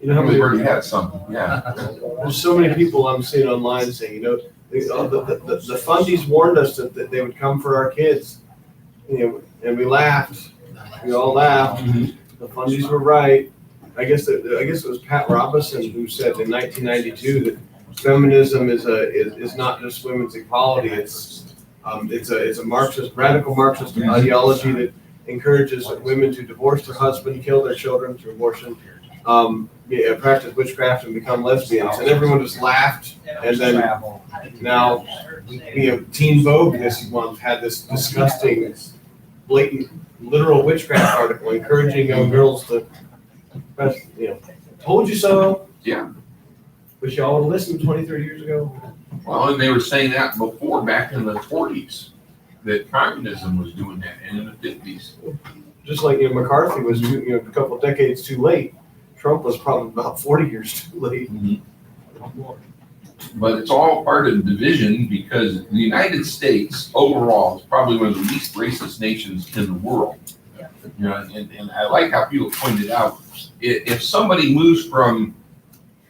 You know how we've many, already had some, yeah. there's so many people I'm seeing online saying, the fundies warned us that they would come for our kids. And we laughed. We all laughed. The fundies were right. I guess it was Pat Robinson who said in 1992 that feminism is not just women's equality. It's a Marxist, radical Marxist ideology that encourages women to divorce their husband, kill their children through abortion, practice witchcraft and become lesbians. And everyone just laughed. And then now, Teen Vogue this month had this disgusting, blatant, literal witchcraft article encouraging young girls to, told you so. Yeah. Wish y'all would have listened 20, 30 years ago. Well, and they were saying that before, back in the 40s, that communism was doing that, and in the 50s. Just like McCarthy was a couple of decades too late. Trump was probably about 40 years too late. But it's all part of the division because the United States overall is probably one of the least racist nations in the world. And I like how people pointed out, if somebody moves from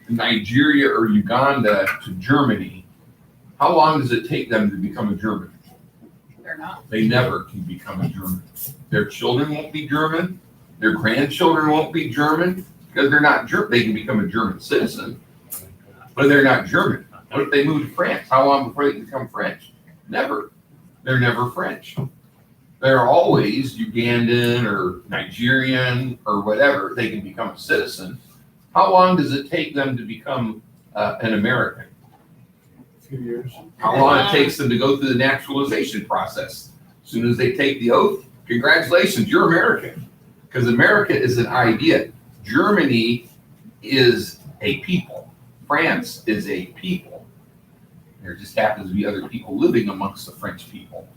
Nigeria or Uganda to Germany, how long does it take them to become a German? They're not. They never can become a German. Their children won't be German. Their grandchildren won't be German because they're not German. They can become a German citizen, but they're not German. What if they move to France? How long before they can become French? Never. They're never French. They're always Ugandan or Nigerian or whatever. They can become a citizen. How long does it take them to become an American? A few years. How long it takes them to go through the naturalization process? As soon as they take the oath, congratulations, you're American. Because America is an idea. Germany is a people. France is a people. There just happens to be other people living amongst the French people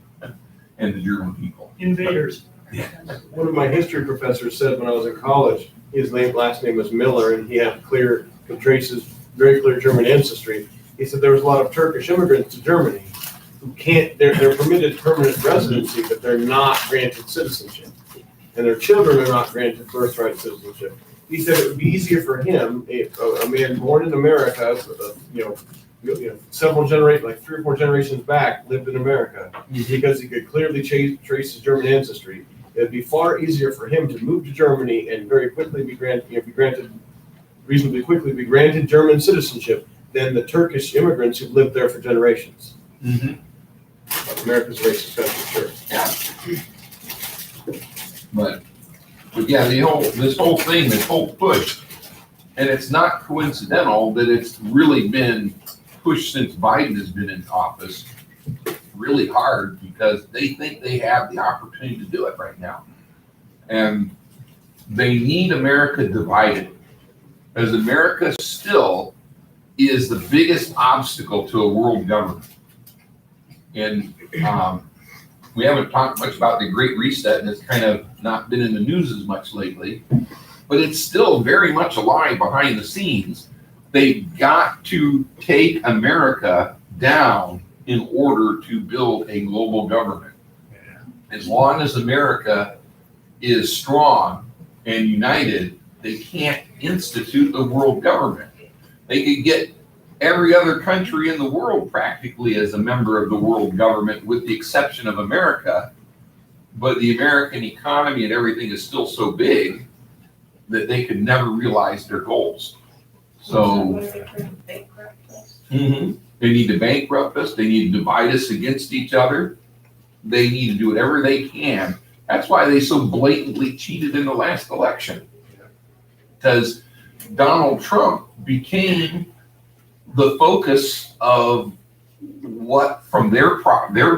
and the German people. Invaders. Yeah. One of my history professors said when I was in college, his last name was Miller, and he had very clear German ancestry. He said there was a lot of Turkish immigrants to Germany who they're permitted permanent residency, but they're not granted citizenship. And their children are not granted birthright citizenship. He said it would be easier for him, a man born in America, several generations, like 3 or 4 generations back, lived in America, because he could clearly trace his German ancestry. It'd be far easier for him to move to Germany and very quickly reasonably quickly be granted German citizenship than the Turkish immigrants who've lived there for generations. America's a racist country, sure. But yeah, this whole thing, this whole push, and it's not coincidental that it's really been pushed since Biden has been in office really hard because they think they have the opportunity to do it right now. And they need America divided, because America still is the biggest obstacle to a world government. And we haven't talked much about the Great Reset, and it's kind of not been in the news as much lately, but it's still very much alive behind the scenes. They've got to take America down in order to build a global government. As long as America is strong and united, they can't institute a world government. They could get every other country in the world practically as a member of the world government, with the exception of America. But the American economy and everything is still so big that they could never realize their goals. So they need to bankrupt us. They need to divide us against each other. They need to do whatever they can. That's why they so blatantly cheated in the last election. Because Donald Trump became the focus of what, from their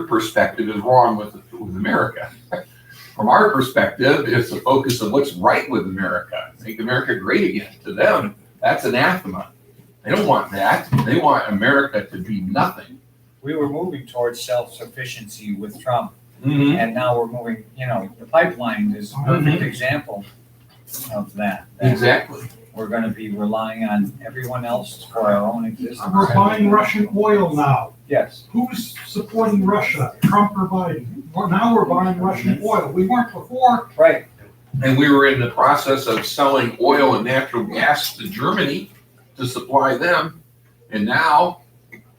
perspective, is wrong with America. From our perspective, it's the focus of what's right with America. Make America great again. To them, that's anathema. They don't want that. They want America to be nothing. We were moving towards self-sufficiency with Trump, and now we're moving, the pipeline is a perfect example of that. Exactly. We're gonna be relying on everyone else for our own existence. We're buying Russian oil now. Yes. Who's supporting Russia, Trump or Biden? Well, now we're buying Russian oil. We weren't before. Right. And we were in the process of selling oil and natural gas to Germany to supply them. And now,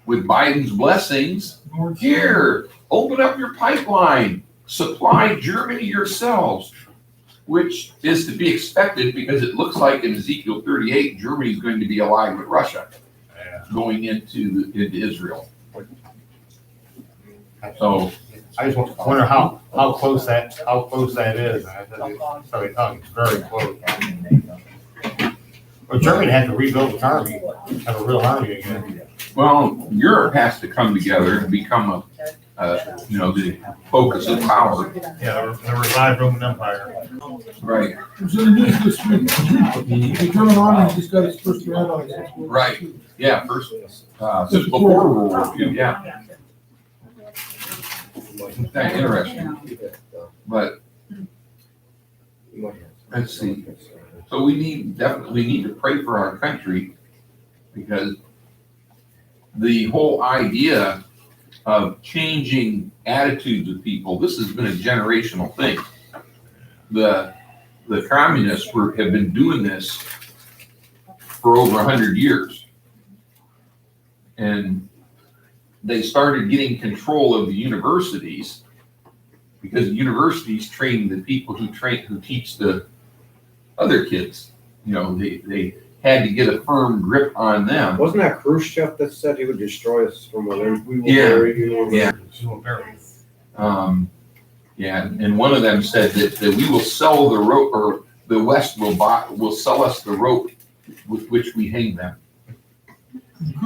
with Biden's blessings, here, open up your pipeline, supply Germany yourselves, which is to be expected because it looks like in Ezekiel 38, Germany is going to be allied with Russia going into Israel. So I just wonder how close that is. It's very close. Well, Germany had to rebuild its army, have a real army again. Well, Europe has to come together and become the focus of power. Yeah, the revived Roman Empire. Right. It was in the news this week. The German army just got its first allies. Right. Yeah, first, since before World War II, yeah. That's interesting. But let's see. So we definitely need to pray for our country, because the whole idea of changing attitudes of people, this has been a generational thing. The communists have been doing this for over 100 years. And they started getting control of the universities because the universities train the people who teach the other kids. They had to get a firm grip on them. Wasn't that Khrushchev that said he would destroy us from within? We will Yeah. bury you. Yeah. And one of them said that we will sell the rope, or the West will sell us the rope with which we hang them.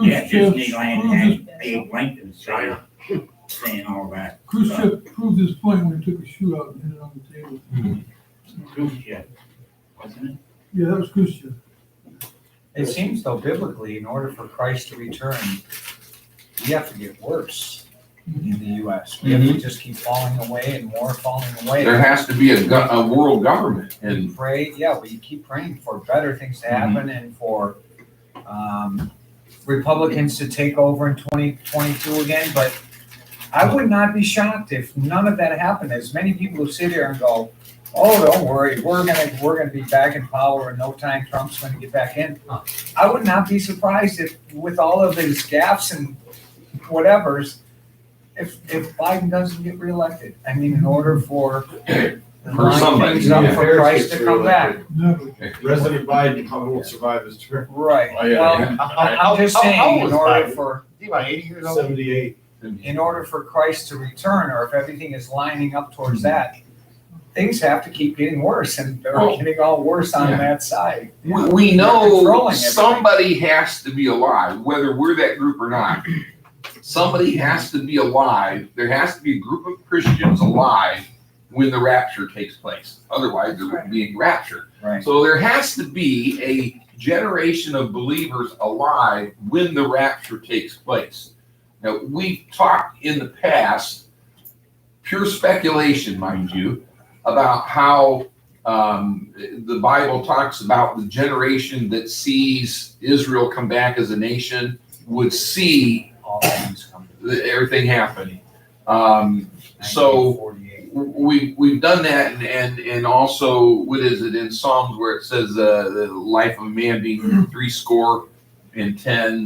Yeah, Disneyland had Abe Lincoln saying all that. Khrushchev proved his point when he took a shoe out and hit it on the table. Khrushchev, wasn't it? Yeah, that was Khrushchev. It seems though biblically, in order for Christ to return, we have to get worse in the U.S. We have to just keep falling away and more falling away. There has to be a world government. And we keep praying for better things to happen and for Republicans to take over in 2022 again. But I would not be shocked if none of that happened. As many people who sit here and go, "Oh, don't worry, we're gonna be back in power in no time. Trump's gonna get back in." I would not be surprised if, with all of his gaffes and whatevers, if Biden doesn't get reelected. I mean, in order for somebody things up for Christ to come back. President Biden probably won't survive his term. Right. Oh, yeah. Well, I'm just saying, in order for Is he about 80 years old? 78. in order for Christ to return, or if everything is lining up towards that, things have to keep getting worse, and they're getting all worse on that side. We They're know controlling everything. somebody has to be alive, whether we're that group or not. somebody has to be alive. There has to be a group of Christians alive when the rapture takes place. Otherwise, there wouldn't be a rapture. Right. So there has to be a generation of believers alive when the rapture takes place. Now, we've talked in the past, pure speculation, mind you, about how the Bible talks about the generation that sees Israel come back as a nation would see All things come to everything happening. So we've done that, and also, what is it in Psalms where it says the life of a man being 70,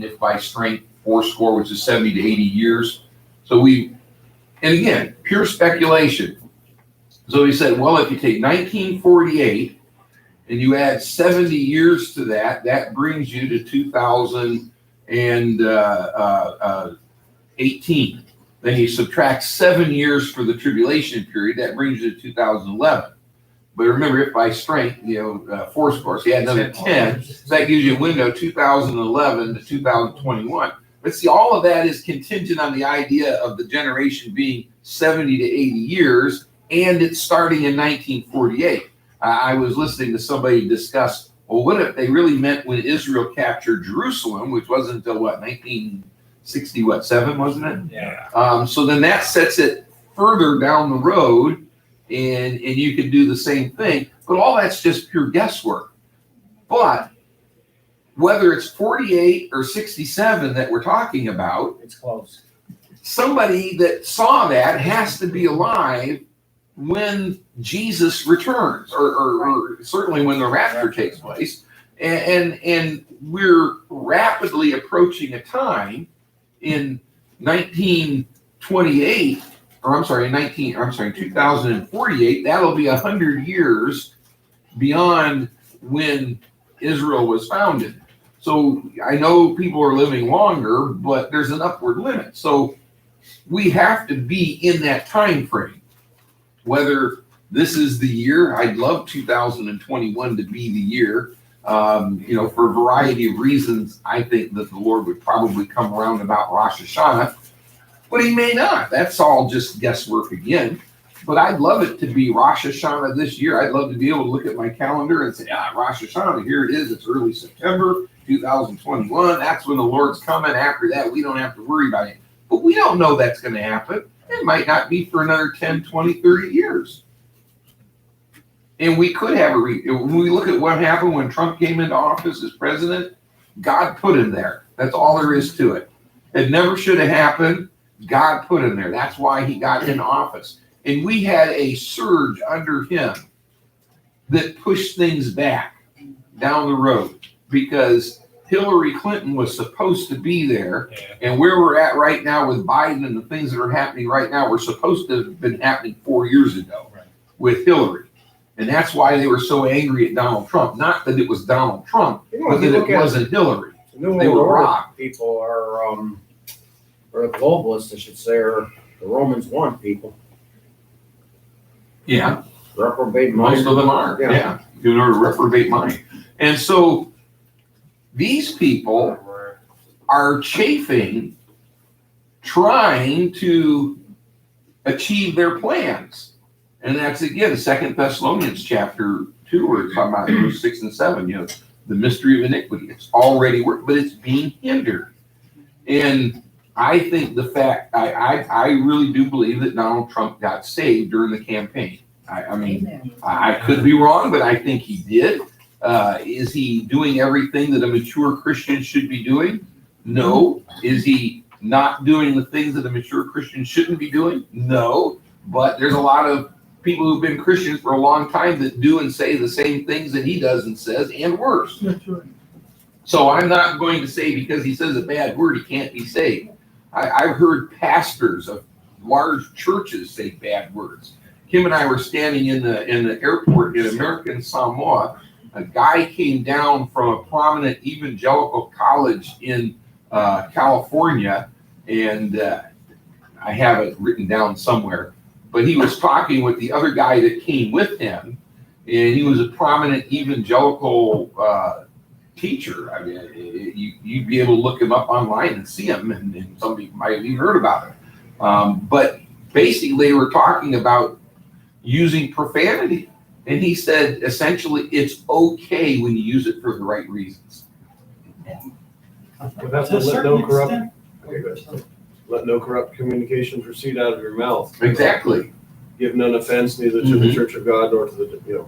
if by strength 80, which is 70 to 80 years. So and again, pure speculation. So he said, well, if you take 1948 and you add 70 years to that, that brings you to 2018. Then you subtract 7 years for the tribulation period, that brings you to 2011. But remember, if by strength, 80, so you add another 10, so that gives you a window 2011 to 2021. But see, all of that is contingent on the idea of the generation being 70 to 80 years, and it's starting in 1948. I was listening to somebody discuss, well, what if they really meant when Israel captured Jerusalem, which wasn't until 1967, wasn't it? Yeah. So then that sets it further down the road, and you could do the same thing, but all that's just pure guesswork. But whether it's 48 or 67 that we're talking about, It's close. somebody that saw that has to be alive when Jesus returns, or certainly when the rapture takes place. And we're rapidly approaching a time in 2048, in 2048, that'll be 100 years beyond when Israel was founded. So I know people are living longer, but there's an upward limit. So we have to be in that time frame. Whether this is the year, I'd love 2021 to be the year. For a variety of reasons, I think that the Lord would probably come around about Rosh Hashanah, but he may not. That's all just guesswork again. But I'd love it to be Rosh Hashanah this year. I'd love to be able to look at my calendar and say, Rosh Hashanah, here it is. It's early September 2021. That's when the Lord's coming. After that, we don't have to worry about it. But we don't know that's going to happen. It might not be for another 10, 20, 30 years. And we could have when we look at what happened when Trump came into office as president, God put him there. That's all there is to it. It never should have happened. God put him there. That's why he got in office. And we had a surge under him that pushed things back down the road, because Hillary Clinton was supposed to be there. And where we're at right now with Biden and the things that are happening right now were supposed to have been happening 4 years ago with Hillary. And that's why they were so angry at Donald Trump. Not that it was Donald Trump, but that it wasn't Hillary. They were robbed. People are, or the globalists, I should say, or the Romans want people. Yeah. Reprobate mind. Most of them are. Yeah. You know, reprobate mind. And so these people are chafing, trying to achieve their plans. And that's, again, 2 Thessalonians chapter 2, where it's talking about verse 6 and 7, the mystery of iniquity. It's already worked, but it's being hindered. And I think I really do believe that Donald Trump got saved during the campaign. I could be wrong, but I think he did. Is he doing everything that a mature Christian should be doing? No. Is he not doing the things that a mature Christian shouldn't be doing? No. But there's a lot of people who've been Christians for a long time that do and say the same things that he does and says, and worse. That's right. So I'm not going to say because he says a bad word, he can't be saved. I've heard pastors of large churches say bad words. Kim and I were standing in the airport in American Samoa. A guy came down from a prominent evangelical college in California, and I have it written down somewhere. But he was talking with the other guy that came with him, and he was a prominent evangelical teacher. I mean, you'd be able to look him up online and see him, and some people might have even heard about it. But basically, they were talking about using profanity. And he said, essentially, it's okay when you use it for the right reasons. But that's To a what let certain no corrupt, extent. let no corrupt communication proceed out of your mouth. Exactly. Give none offense neither to the church of God nor to the,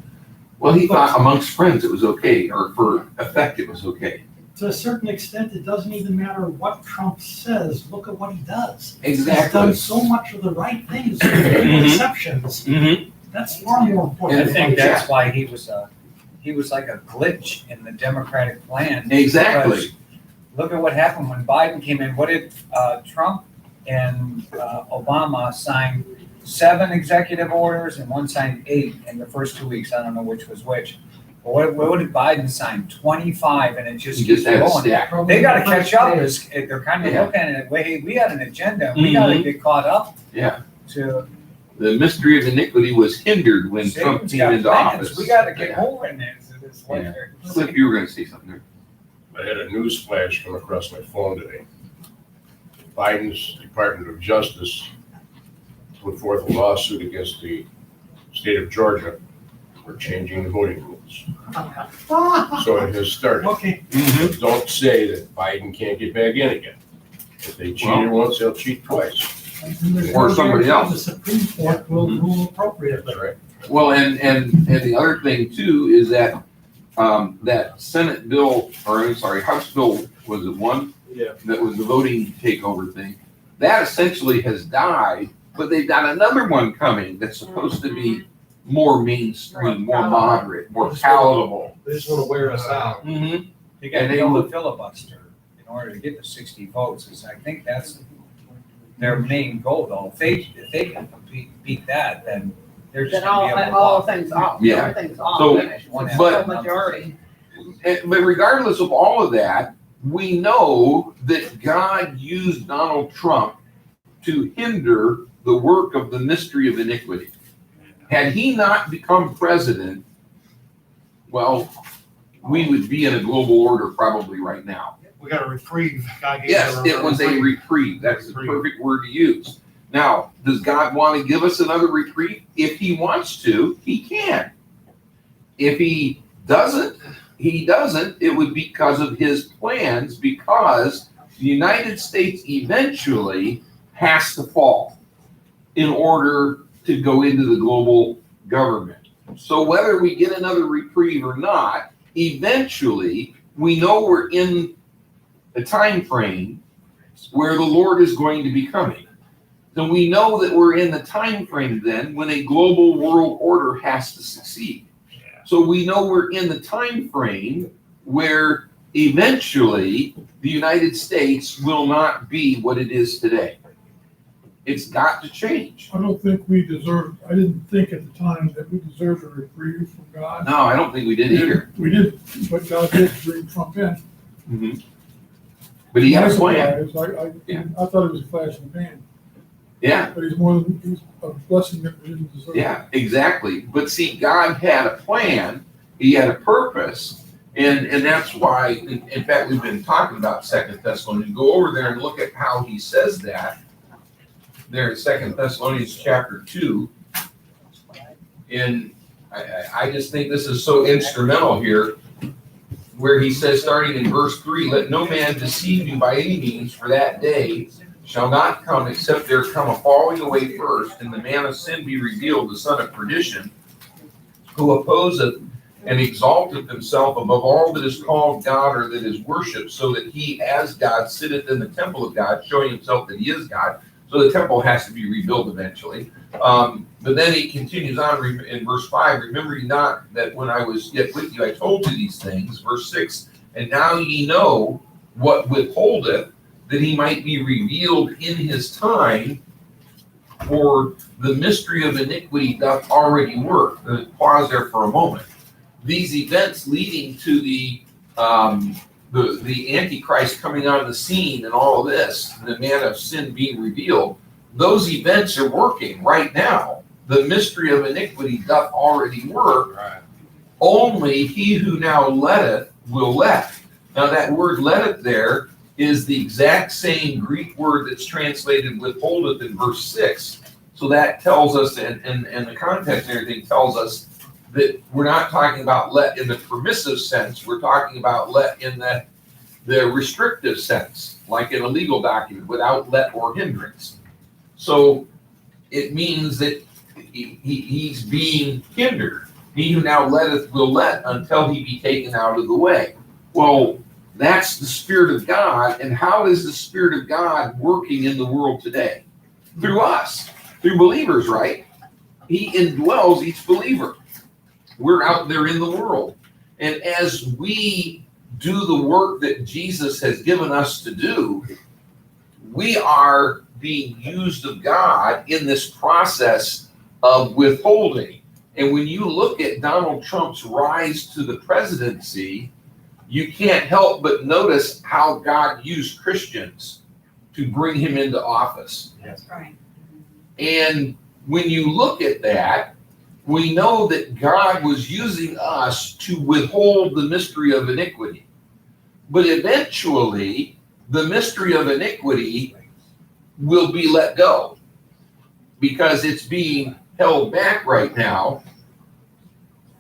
Well, he thought amongst friends it was okay, or for effect it was okay. To a certain extent, it doesn't even matter what Trump says, look at what he does. He's Exactly. done so much of the right things, with few exceptions. That's far more I important. think that's why he was like a glitch in the Democratic plan. Exactly. Because look at what happened when Biden came in. What did Trump and Obama sign 7 executive orders and one signed 8 in the first 2 weeks. I don't know which was which. But what did Biden sign? 25, and it just He keeps just had a going. stack. They got to catch up. They're kind of Yeah. looking at it. Wait, we had an agenda. We got to get caught up. Yeah. To The mystery of iniquity was hindered when Trump Satan's came got into plans. office. We got to get Yeah. moving there. It's like Yeah. they're- Flip, you were going to say something there. I had a news flash come across my phone today. Biden's Department of Justice put forth a lawsuit against the state of Georgia for changing the voting rules. So it has started. Okay. But don't say that Biden can't get back in again. If they cheated once, they'll cheat twice. Or somebody else. The Supreme Court will rule appropriately. That's right. Well, and the other thing too is that that Senate bill, or I'm sorry, House bill, was it one? Yeah. That was the voting takeover thing. That essentially has died, but they've got another one coming that's supposed to be more mainstream, more moderate, more palatable. They just want to wear us out. Mm-hmm. They got to And they build a would- filibuster in order to get the 60 votes. I think that's their main goal, though. If they can beat that, then they're just Then going to be able to all walk. things off, Yeah. everything's off, So, finished, but- majority. But regardless of all of that, we know that God used Donald Trump to hinder the work of the mystery of iniquity. Had he not become president, well, we would be in a global order probably right now. We got a reprieve. God gave Yes, us it was a reprieve. That's the perfect word to use. Now, does God want to give us another reprieve? If he wants to, he can. If he doesn't, he doesn't. It would be because of his plans, because the United States eventually has to fall in order to go into the global government. So whether we get another reprieve or not, eventually we know we're in a time frame where the Lord is going to be coming. So we know that we're in the time frame then when a global world order has to succeed. So we know we're in the time frame where eventually the United States will not be what it is today. It's got to change. I don't think we deserve, I didn't think at the time that we deserved a reprieve from God. No, I don't think we did either. We did, but God did bring Trump in. Mhm. But he had a plan. I thought it was a flash in the pan, Yeah, but he's a blessing that we didn't deserve. yeah, exactly. But see, God had a plan. He had a purpose. And that's why, in fact, we've been talking about 2 Thessalonians. Go over there and look at how he says that. There in 2 Thessalonians chapter 2. And I just think this is so instrumental here, where he says, starting in verse 3, let no man deceive you by any means, for that day shall not come except there come a falling away first, and the man of sin be revealed, the son of perdition, who opposeth and exalteth himself above all that is called God or that is worshipped, so that he as God sitteth in the temple of God, showing himself that he is God. So the temple has to be rebuilt eventually. But then he continues on in verse 5, remember ye not that when I was yet with you, I told you these things. Verse 6, and now ye know what withholdeth, that he might be revealed in his time, for the mystery of iniquity doth already work. Pause there for a moment. These events leading to the Antichrist coming on the scene and all of this, the man of sin being revealed, those events are working right now. The mystery of iniquity doth already work. Right. Only he who now letteth will let. Now that word letteth there is the exact same Greek word that's translated withholdeth in verse 6. So that tells us, and the context and everything tells us that we're not talking about let in the permissive sense, we're talking about let in the restrictive sense, like in a legal document, without let or hindrance. So it means that he's being hindered. He who now letteth will let until he be taken out of the way. Well, that's the Spirit of God. And how is the Spirit of God working in the world today? Through us, through believers, right? He indwells each believer. We're out there in the world. And as we do the work that Jesus has given us to do, we are being used of God in this process of withholding. And when you look at Donald Trump's rise to the presidency, you can't help but notice how God used Christians to bring him into office. That's right. And when you look at that, we know that God was using us to withhold the mystery of iniquity. But eventually, the mystery of iniquity will be let go because it's being held back right now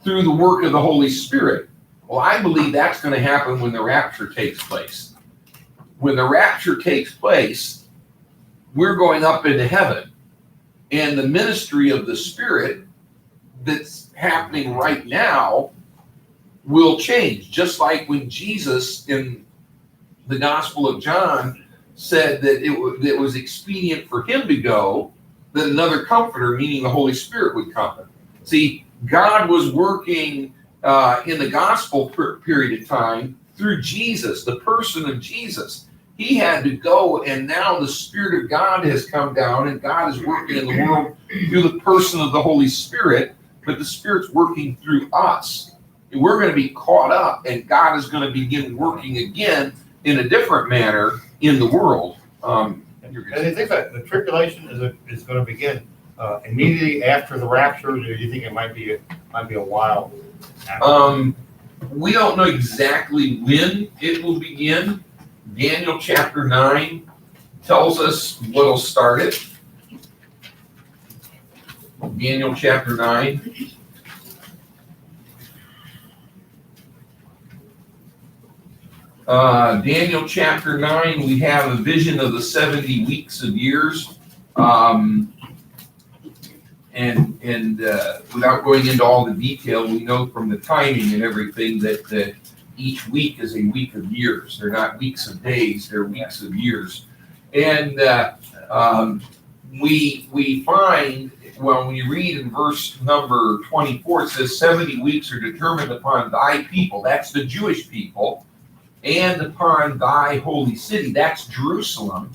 through the work of the Holy Spirit. Well, I believe that's going to happen when the rapture takes place. When the rapture takes place, we're going up into heaven. And the ministry of the Spirit that's happening right now will change. Just like when Jesus in the Gospel of John said that it was expedient for him to go, that another comforter, meaning the Holy Spirit, would come. See, God was working in the gospel period of time through Jesus, the person of Jesus. He had to go, and now the Spirit of God has come down, and God is working in the world through the person of the Holy Spirit, but the Spirit's working through us. And we're going to be caught up, and God is going to begin working again in a different manner in the world. And you think that the tribulation is going to begin immediately after the rapture, or do you think it might be a while after? We don't know exactly when it will begin. Daniel chapter 9 tells us what'll start it. Daniel chapter 9. Daniel chapter 9, we have a vision of the 70 weeks of years. And without going into all the detail, we know from the timing and everything that each week is a week of years. They're not weeks of days, they're weeks of years. And we find, well, when you read in verse number 24, it says 70 weeks are determined upon thy people, that's the Jewish people, and upon thy holy city, that's Jerusalem,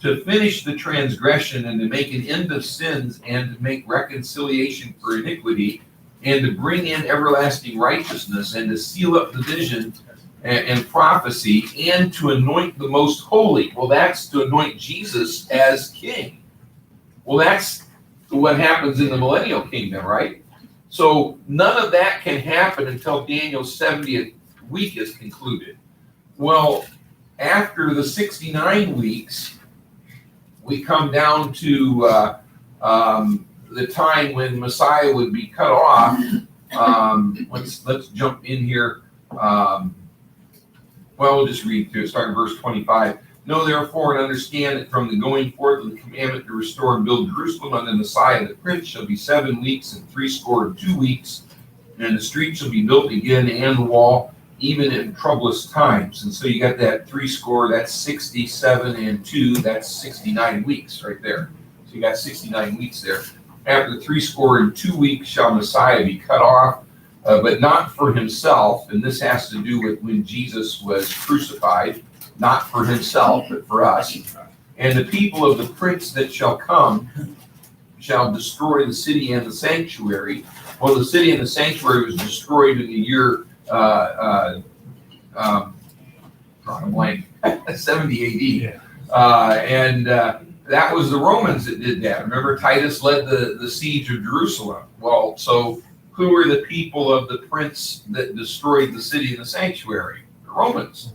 to finish the transgression and to make an end of sins and to make reconciliation for iniquity and to bring in everlasting righteousness and to seal up the vision and prophecy and to anoint the most holy. Well, that's to anoint Jesus as king. Well, that's what happens in the millennial kingdom, right? So none of that can happen until Daniel's 70th week is concluded. Well, after the 69 weeks, we come down to the time when Messiah would be cut off. Let's jump in here. Well, we'll just read through it, starting verse 25. Know therefore and understand that from the going forth of the commandment to restore and build Jerusalem unto the Messiah the Prince shall be 7 weeks and 62 weeks, and the street shall be built again and the wall, even in troublous times. And so you got that 60, that's 67 and 2, that's 69 weeks right there. So you got 69 weeks there. After 62 weeks shall Messiah be cut off, but not for himself. And this has to do with when Jesus was crucified, not for himself, but for us. And the people of the prince that shall come shall destroy the city and the sanctuary. Well, the city and the sanctuary was destroyed in the year 70 AD. And that was the Romans that did that. Remember, Titus led the siege of Jerusalem. Well, so who are the people of the prince that destroyed the city and the sanctuary? The Romans.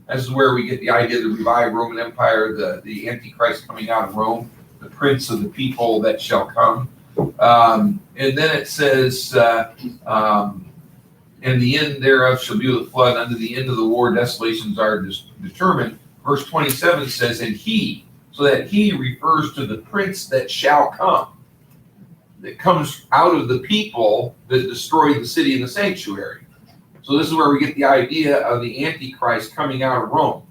This is where we get the idea of the revived Roman Empire, the Antichrist coming out of Rome, the prince of the people that shall come. And then it says, and the end thereof shall be with flood. Unto the end of the war, desolations are determined. Verse 27 says, and he, so that he refers to the prince that shall come, that comes out of the people that destroyed the city and the sanctuary. So this is where we get the idea of the Antichrist coming out of Rome.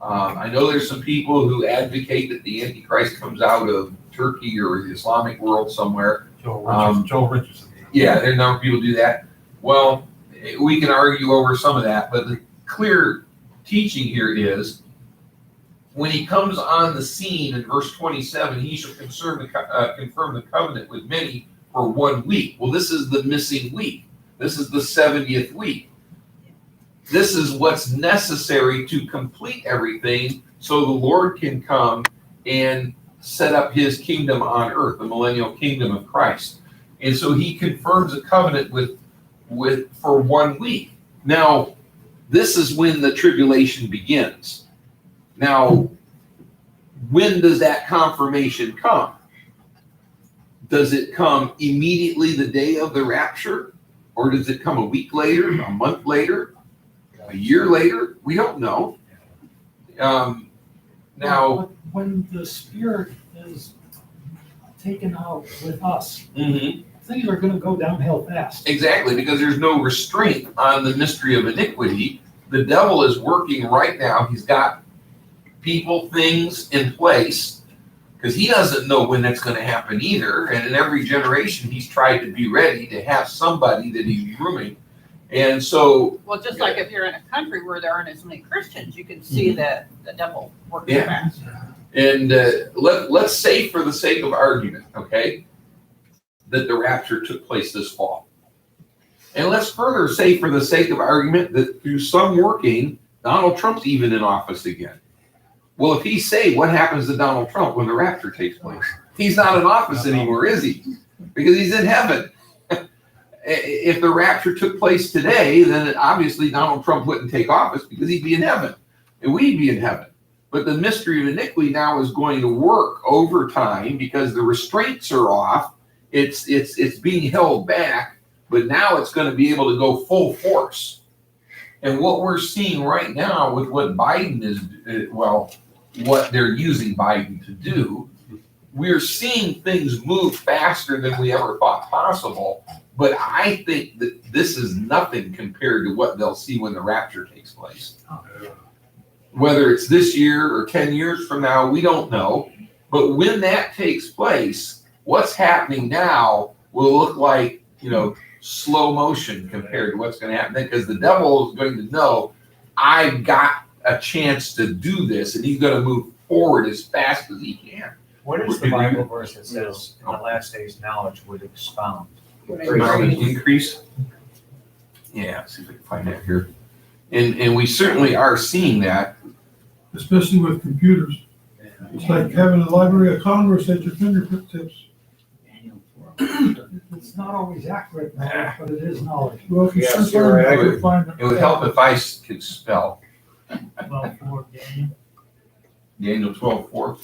I know there's some people who advocate that the Antichrist comes out of Turkey or the Islamic world somewhere. Joe Richardson. Yeah, there's a number of people do that. Well, we can argue over some of that, but the clear teaching here is when he comes on the scene in verse 27, he shall confirm the covenant with many for 1 week. Well, this is the missing week. This is the 70th week. This is what's necessary to complete everything so the Lord can come and set up his kingdom on earth, the millennial kingdom of Christ. And so he confirms a covenant with for 1 week. Now, this is when the tribulation begins. Now, when does that confirmation come? Does it come immediately the day of the rapture? Or does it come a week later, a month later, a year later? We don't know. Now, when the Spirit is taken out with us, mhm. things are gonna go downhill fast. Exactly, because there's no restraint on the mystery of iniquity. The devil is working right now. He's got people, things in place, because he doesn't know when that's going to happen either. And in every generation, he's tried to be ready to have somebody that he's grooming. And so, Well, just like if you're in a country where there aren't as many Christians, you can see that the devil works Yeah. fast. and let's say for the sake of argument, okay, that the rapture took place this fall. And let's further say for the sake of argument that through some working, Donald Trump's even in office again. Well, if he say, what happens to Donald Trump when the rapture takes place? He's not in office anymore, is he? Because he's in heaven. If the rapture took place today, then obviously Donald Trump wouldn't take office because he'd be in heaven and we'd be in heaven. But the mystery of iniquity now is going to work overtime because the restraints are off. It's being held back, but now it's going to be able to go full force. And what we're seeing right now with what Biden is, what they're using Biden to do, we're seeing things move faster than we ever thought possible. But I think that this is nothing compared to what they'll see when the rapture takes place. Whether it's this year or 10 years from now, we don't know. But when that takes place, what's happening now will look like, slow motion compared to what's going to happen then, because the devil is going to know I've got a chance to do this, and he's going to move forward as fast as he can. What is the Bible verse that says, in the last days, knowledge would expound? Knowledge increase. Yeah, see if I can find that here. And we certainly are seeing that. Especially with computers. It's like having a Library of Congress at your fingertips. It's not always accurate knowledge, but it is knowledge. Well, if you Yes, search you're on right. it, you can find It would help if I could spell. Well, for Daniel. Daniel 12:4.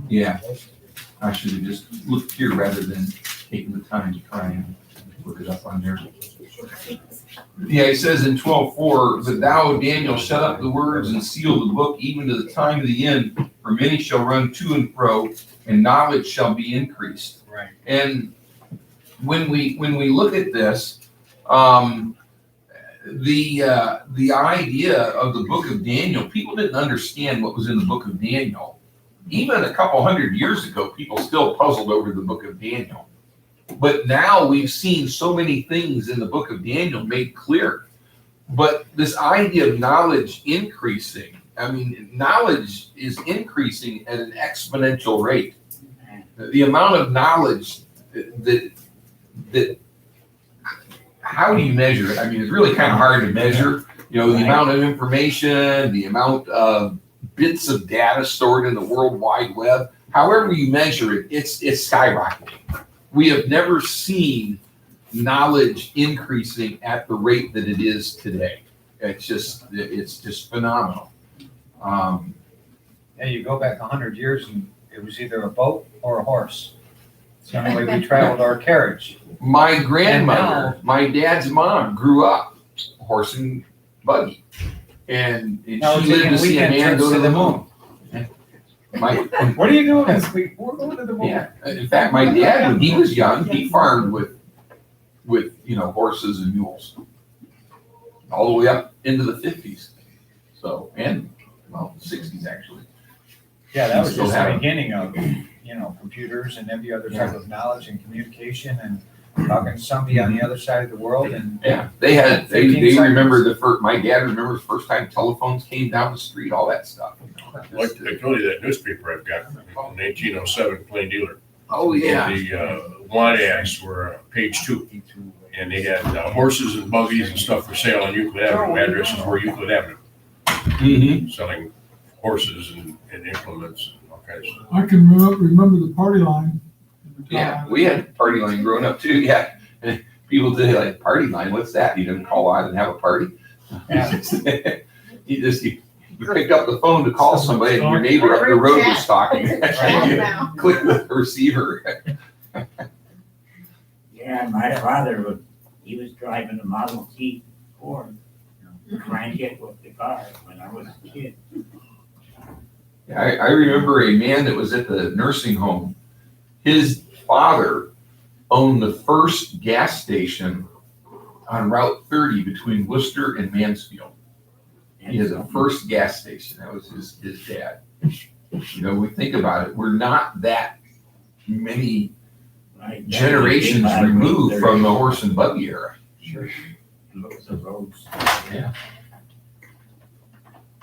Yeah. I should have just looked here rather than taking the time to try and look it up on there. Yeah, it says in 12:4, but thou, Daniel, shut up the words and seal the book even to the time of the end, for many shall run to and fro, and knowledge shall be increased. Right. And when we look at this, the idea of the book of Daniel, people didn't understand what was in the book of Daniel. Even a couple hundred years ago, people still puzzled over the book of Daniel. But now we've seen so many things in the book of Daniel made clear. But this idea of knowledge increasing, knowledge is increasing at an exponential rate. The amount of knowledge that how do you measure it? It's really kind of hard to measure. The amount of information, the amount of bits of data stored in the World Wide Web. However you measure it, it's skyrocketing. We have never seen knowledge increasing at the rate that it is today. It's just phenomenal. Yeah, you go back 100 years and it was either a boat or a horse. It's the only way we traveled our carriage. My grandmother, my dad's mom, grew up horse and buggy, and she Now we're lived taking to see a weekend man trips go to to the the moon. What are you doing this week? We're going to the moon. Yeah, in fact, my dad, when he was young, he farmed with horses and mules, all the way up into the 50s. So, and well, 60s actually. Yeah, that was Still just the have 'em. beginning of, computers and every other type of knowledge and communication and talking to somebody on the other side of the world and. Yeah, they 15 seconds. remember my dad remembers the first time telephones came down the street, all that stuff. Like I told you, that newspaper I've got, in 1907, Plain Dealer. Oh, yeah. The want ads were page 2, and they had horses and buggies and stuff for sale on Euclid Avenue. Addresses were Euclid Avenue, Mm-hmm. selling horses and implements and all kinds of stuff. I can remember the party line. Yeah, we had party line growing up too, yeah. And people say like, party line, what's that? You didn't call out and have a party? You picked up the phone to call somebody and your neighbor up the road was talking. You click the receiver. Yeah, my father he was driving a Model T Ford, crank it with the car when I was a kid. I remember a man that was at the nursing home. His father owned the first gas station on Route 30 between Worcester and Mansfield. He had the first gas station. That was his dad. We think about it. We're not that many generations removed from the horse and buggy era. Sure. Look at the roads. Yeah.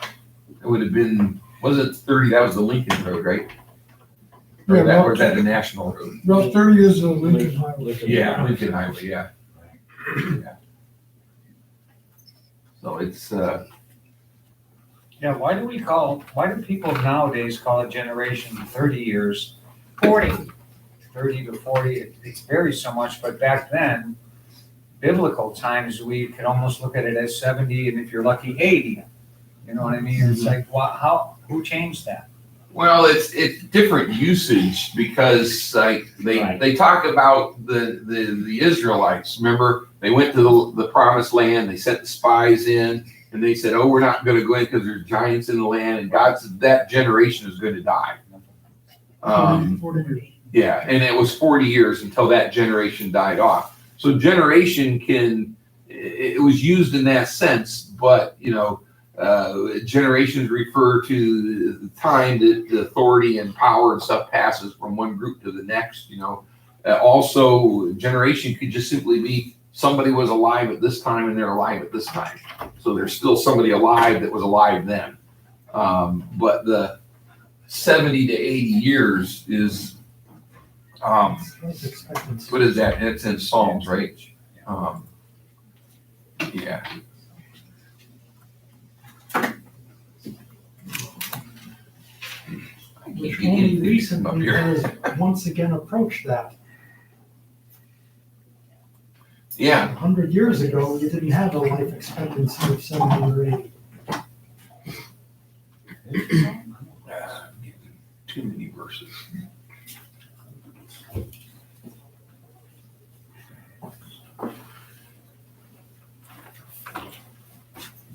It would have been, wasn't 30, that was the Lincoln Road, right? Or Yeah, that, or was that the National Road? Route 30 is a Lincoln Highway. Yeah, Lincoln Highway, yeah. Yeah. So it's, Yeah, why do people nowadays call a generation 30 years? 40. 30 to 40, it varies so much, but back then, biblical times, we could almost look at it as 70, and if you're lucky, 80. You know what I mean? It's like, who changed that? well, it's different usage because like they talk about the Israelites. Remember, they went to the promised land, they sent the spies in, and they said, oh, we're not going to go in because there's giants in the land, and God said that generation is going to die. 40 years. Yeah, and it was 40 years until that generation died off. So generation it was used in that sense, but generations refer to the time that the authority and power and stuff passes from one group to the next. Also, generation could just simply be somebody was alive at this time and they're alive at this time. So there's still somebody alive that was alive then. But the 70 to 80 years is, what is that? It's in Psalms, right? Yeah. Which only recently has once again approached that. Yeah. 100 years ago, you didn't have a life expectancy of 70 or 80. Too many verses.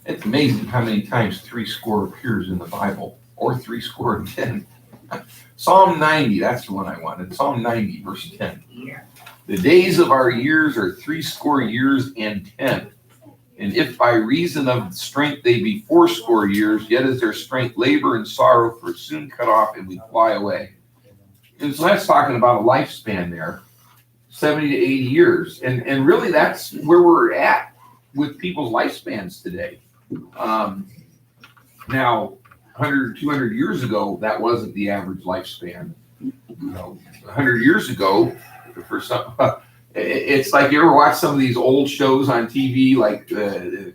It's amazing how many times 70 appears in the Bible, or 70. Psalm 90, that's the one I wanted. Psalm 90, verse 10. Yeah. The days of our years are 70 years and 10. And if by reason of strength they be 80 years, yet is their strength labor and sorrow, for soon cut off and we fly away. And so that's talking about a lifespan there, 70 to 80 years. And really that's where we're at with people's lifespans today. Now, 100, 200 years ago, that wasn't the average lifespan. 100 years ago, for some, it's like you ever watch some of these old shows on TV, like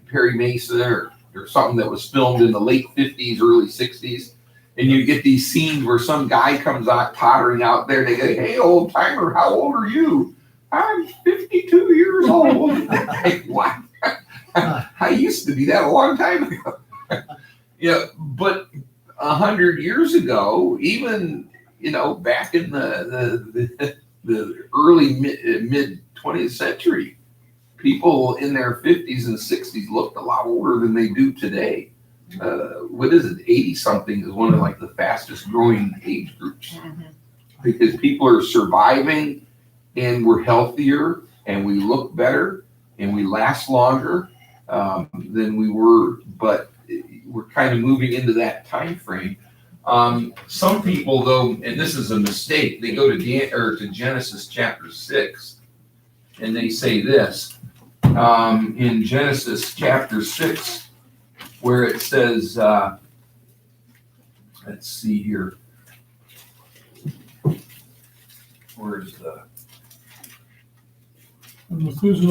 Perry Mason or something that was filmed in the late 50s, early 60s, and you get these scenes where some guy comes out tottering out there, and they go, hey, old timer, how old are you? I'm 52 years old. Like, what? I used to be that a long time ago. Yeah, but 100 years ago, even, back in the early mid 20th century, people in their 50s and 60s looked a lot older than they do today. What is it? 80 something is one of like the fastest growing age groups because people are surviving and we're healthier and we look better and we last longer than we were, but we're kind of moving into that time frame. Some people, though, and this is a mistake, they go to Genesis chapter 6, and they say this in Genesis chapter 6, where it says, let's see here, where's the Methuselah